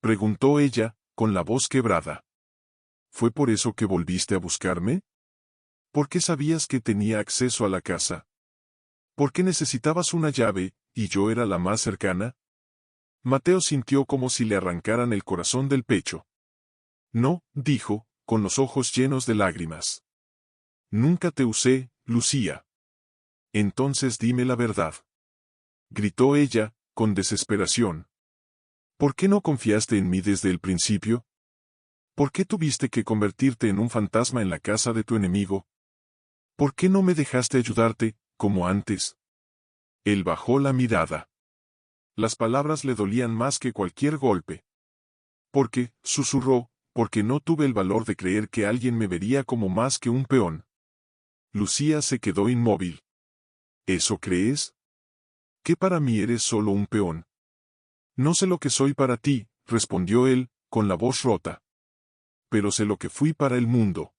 preguntó ella, con la voz quebrada. ¿Fue por eso que volviste a buscarme? ¿Por qué sabías que tenía acceso a la casa? ¿Por qué necesitabas una llave, y yo era la más cercana? Mateo sintió como si le arrancaran el corazón del pecho. No, dijo, con los ojos llenos de lágrimas. Nunca te usé, Lucía. Entonces dime la verdad. Gritó ella, con desesperación. ¿Por qué no confiaste en mí desde el principio? ¿Por qué tuviste que convertirte en un fantasma en la casa de tu enemigo? ¿Por qué no me dejaste ayudarte, como antes? Él bajó la mirada. Las palabras le dolían más que cualquier golpe. Porque, susurró, porque no tuve el valor de creer que alguien me vería como más que un peón. Lucía se quedó inmóvil. ¿Eso crees? ¿Que para mí eres solo un peón? No sé lo que soy para ti, respondió él, con la voz rota. Pero sé lo que fui para el mundo.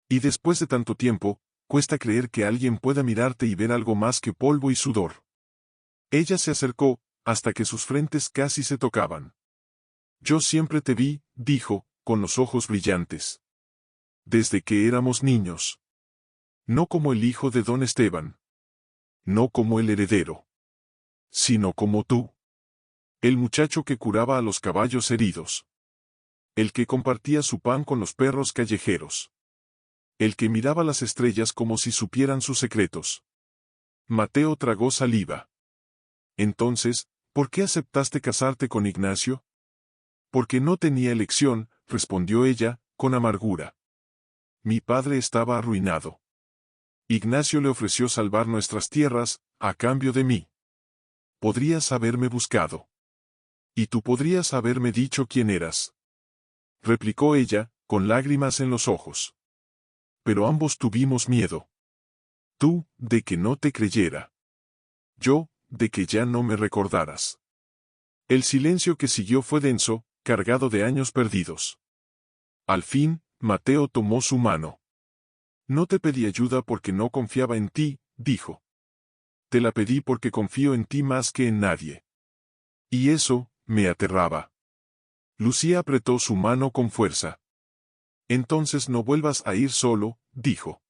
Y después de tanto tiempo, cuesta creer que alguien pueda mirarte y ver algo más que polvo y sudor. Ella se acercó, hasta que sus frentes casi se tocaban. Yo siempre te vi, dijo, con los ojos brillantes. Desde que éramos niños. No como el hijo de don Esteban. No como el heredero. Sino como tú. El muchacho que curaba a los caballos heridos. El que compartía su pan con los perros callejeros. El que miraba las estrellas como si supieran sus secretos. Mateo tragó saliva. Entonces, ¿por qué aceptaste casarte con Ignacio? Porque no tenía elección, respondió ella, con amargura. Mi padre estaba arruinado. Ignacio le ofreció salvar nuestras tierras, a cambio de mí. Podrías haberme buscado. Y tú podrías haberme dicho quién eras. Replicó ella, con lágrimas en los ojos. Pero ambos tuvimos miedo. Tú, de que no te creyera. Yo, de que ya no me recordaras. El silencio que siguió fue denso, cargado de años perdidos. Al fin, Mateo tomó su mano. No te pedí ayuda porque no confiaba en ti, dijo. Te la pedí porque confío en ti más que en nadie. Y eso, me aterraba. Lucía apretó su mano con fuerza. Entonces no vuelvas a ir solo, dijo.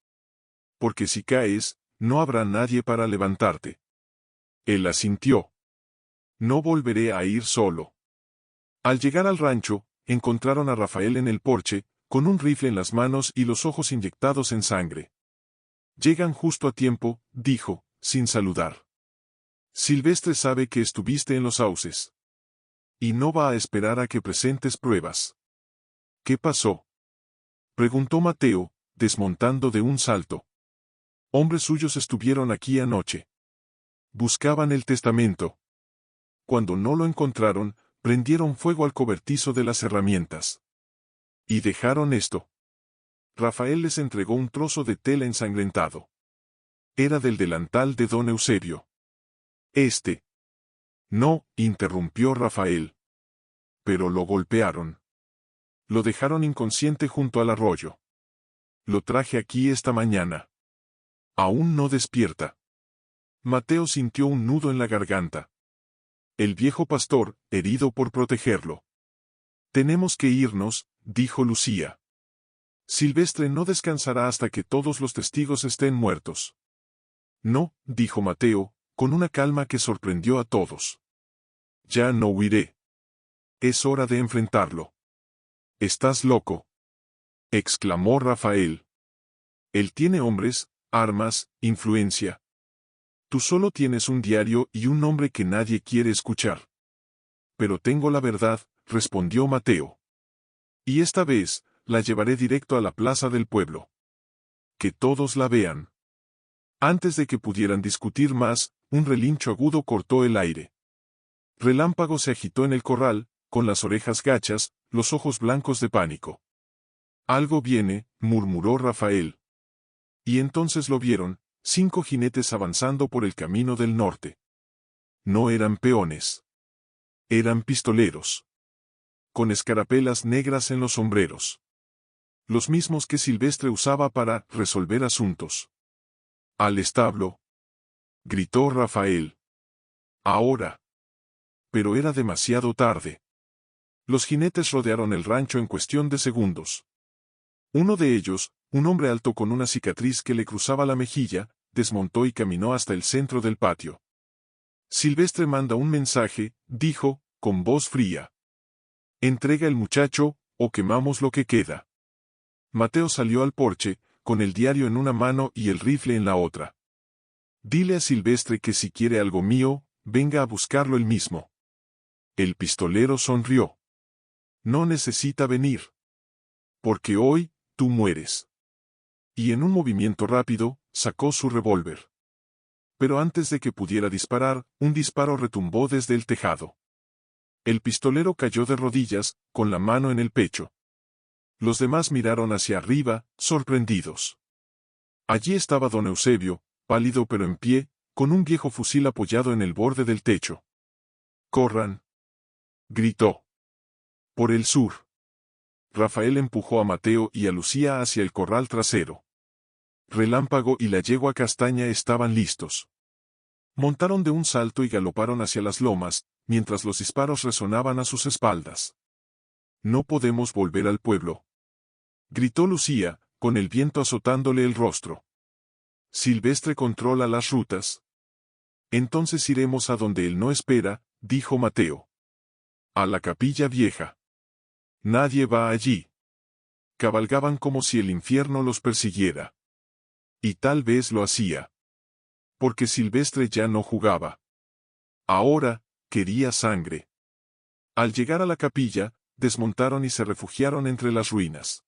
Porque si caes, no habrá nadie para levantarte. Él asintió. No volveré a ir solo. Al llegar al rancho, encontraron a Rafael en el porche, con un rifle en las manos y los ojos inyectados en sangre. Llegan justo a tiempo, dijo, sin saludar. Silvestre sabe que estuviste en los sauces. Y no va a esperar a que presentes pruebas. ¿Qué pasó? Preguntó Mateo, desmontando de un salto. Hombres suyos estuvieron aquí anoche. Buscaban el testamento. Cuando no lo encontraron, prendieron fuego al cobertizo de las herramientas. Y dejaron esto. Rafael les entregó un trozo de tela ensangrentado. Era del delantal de don Eusebio. No, interrumpió Rafael. Pero lo golpearon. Lo dejaron inconsciente junto al arroyo. Lo traje aquí esta mañana. Aún no despierta. Mateo sintió un nudo en la garganta. El viejo pastor, herido por protegerlo. Tenemos que irnos, dijo Lucía. Silvestre no descansará hasta que todos los testigos estén muertos. No, dijo Mateo, con una calma que sorprendió a todos. Ya no huiré. Es hora de enfrentarlo. ¿Estás loco?, exclamó Rafael. Él tiene hombres, armas, influencia. Tú solo tienes un diario y un nombre que nadie quiere escuchar. Pero tengo la verdad, respondió Mateo. Y esta vez, la llevaré directo a la plaza del pueblo. Que todos la vean. Antes de que pudieran discutir más, un relincho agudo cortó el aire. Relámpago se agitó en el corral, con las orejas gachas, los ojos blancos de pánico. Algo viene, murmuró Rafael. Y entonces lo vieron, 5 jinetes avanzando por el camino del norte. No eran peones. Eran pistoleros. Con escarapelas negras en los sombreros. Los mismos que Silvestre usaba para resolver asuntos. Al establo, gritó Rafael. Ahora. Pero era demasiado tarde. Los jinetes rodearon el rancho en cuestión de segundos. Uno de ellos, un hombre alto con una cicatriz que le cruzaba la mejilla, desmontó y caminó hasta el centro del patio. Silvestre manda un mensaje, dijo, con voz fría. Entrega el muchacho, o quemamos lo que queda. Mateo salió al porche, con el diario en una mano y el rifle en la otra. Dile a Silvestre que si quiere algo mío, venga a buscarlo él mismo. El pistolero sonrió. No necesita venir. Porque hoy, tú mueres. Y en un movimiento rápido, sacó su revólver. Pero antes de que pudiera disparar, un disparo retumbó desde el tejado. El pistolero cayó de rodillas, con la mano en el pecho. Los demás miraron hacia arriba, sorprendidos. Allí estaba don Eusebio, pálido pero en pie, con un viejo fusil apoyado en el borde del techo. ¡Corran!, gritó. Por el sur. Rafael empujó a Mateo y a Lucía hacia el corral trasero. Relámpago y la yegua castaña estaban listos. Montaron de un salto y galoparon hacia las lomas, mientras los disparos resonaban a sus espaldas. No podemos volver al pueblo, gritó Lucía, con el viento azotándole el rostro. Silvestre controla las rutas. Entonces iremos a donde él no espera, dijo Mateo. A la capilla vieja. Nadie va allí. Cabalgaban como si el infierno los persiguiera. Y tal vez lo hacía. Porque Silvestre ya no jugaba. Ahora, quería sangre. Al llegar a la capilla, desmontaron y se refugiaron entre las ruinas.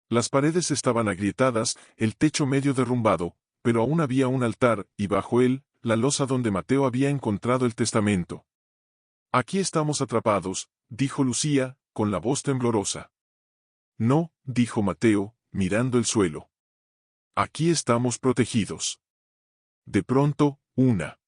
Las paredes estaban agrietadas, el techo medio derrumbado, pero aún había un altar, y bajo él, la losa donde Mateo había encontrado el testamento. Aquí estamos atrapados, dijo Lucía, con la voz temblorosa. No, dijo Mateo, mirando el suelo. Aquí estamos protegidos. De pronto, una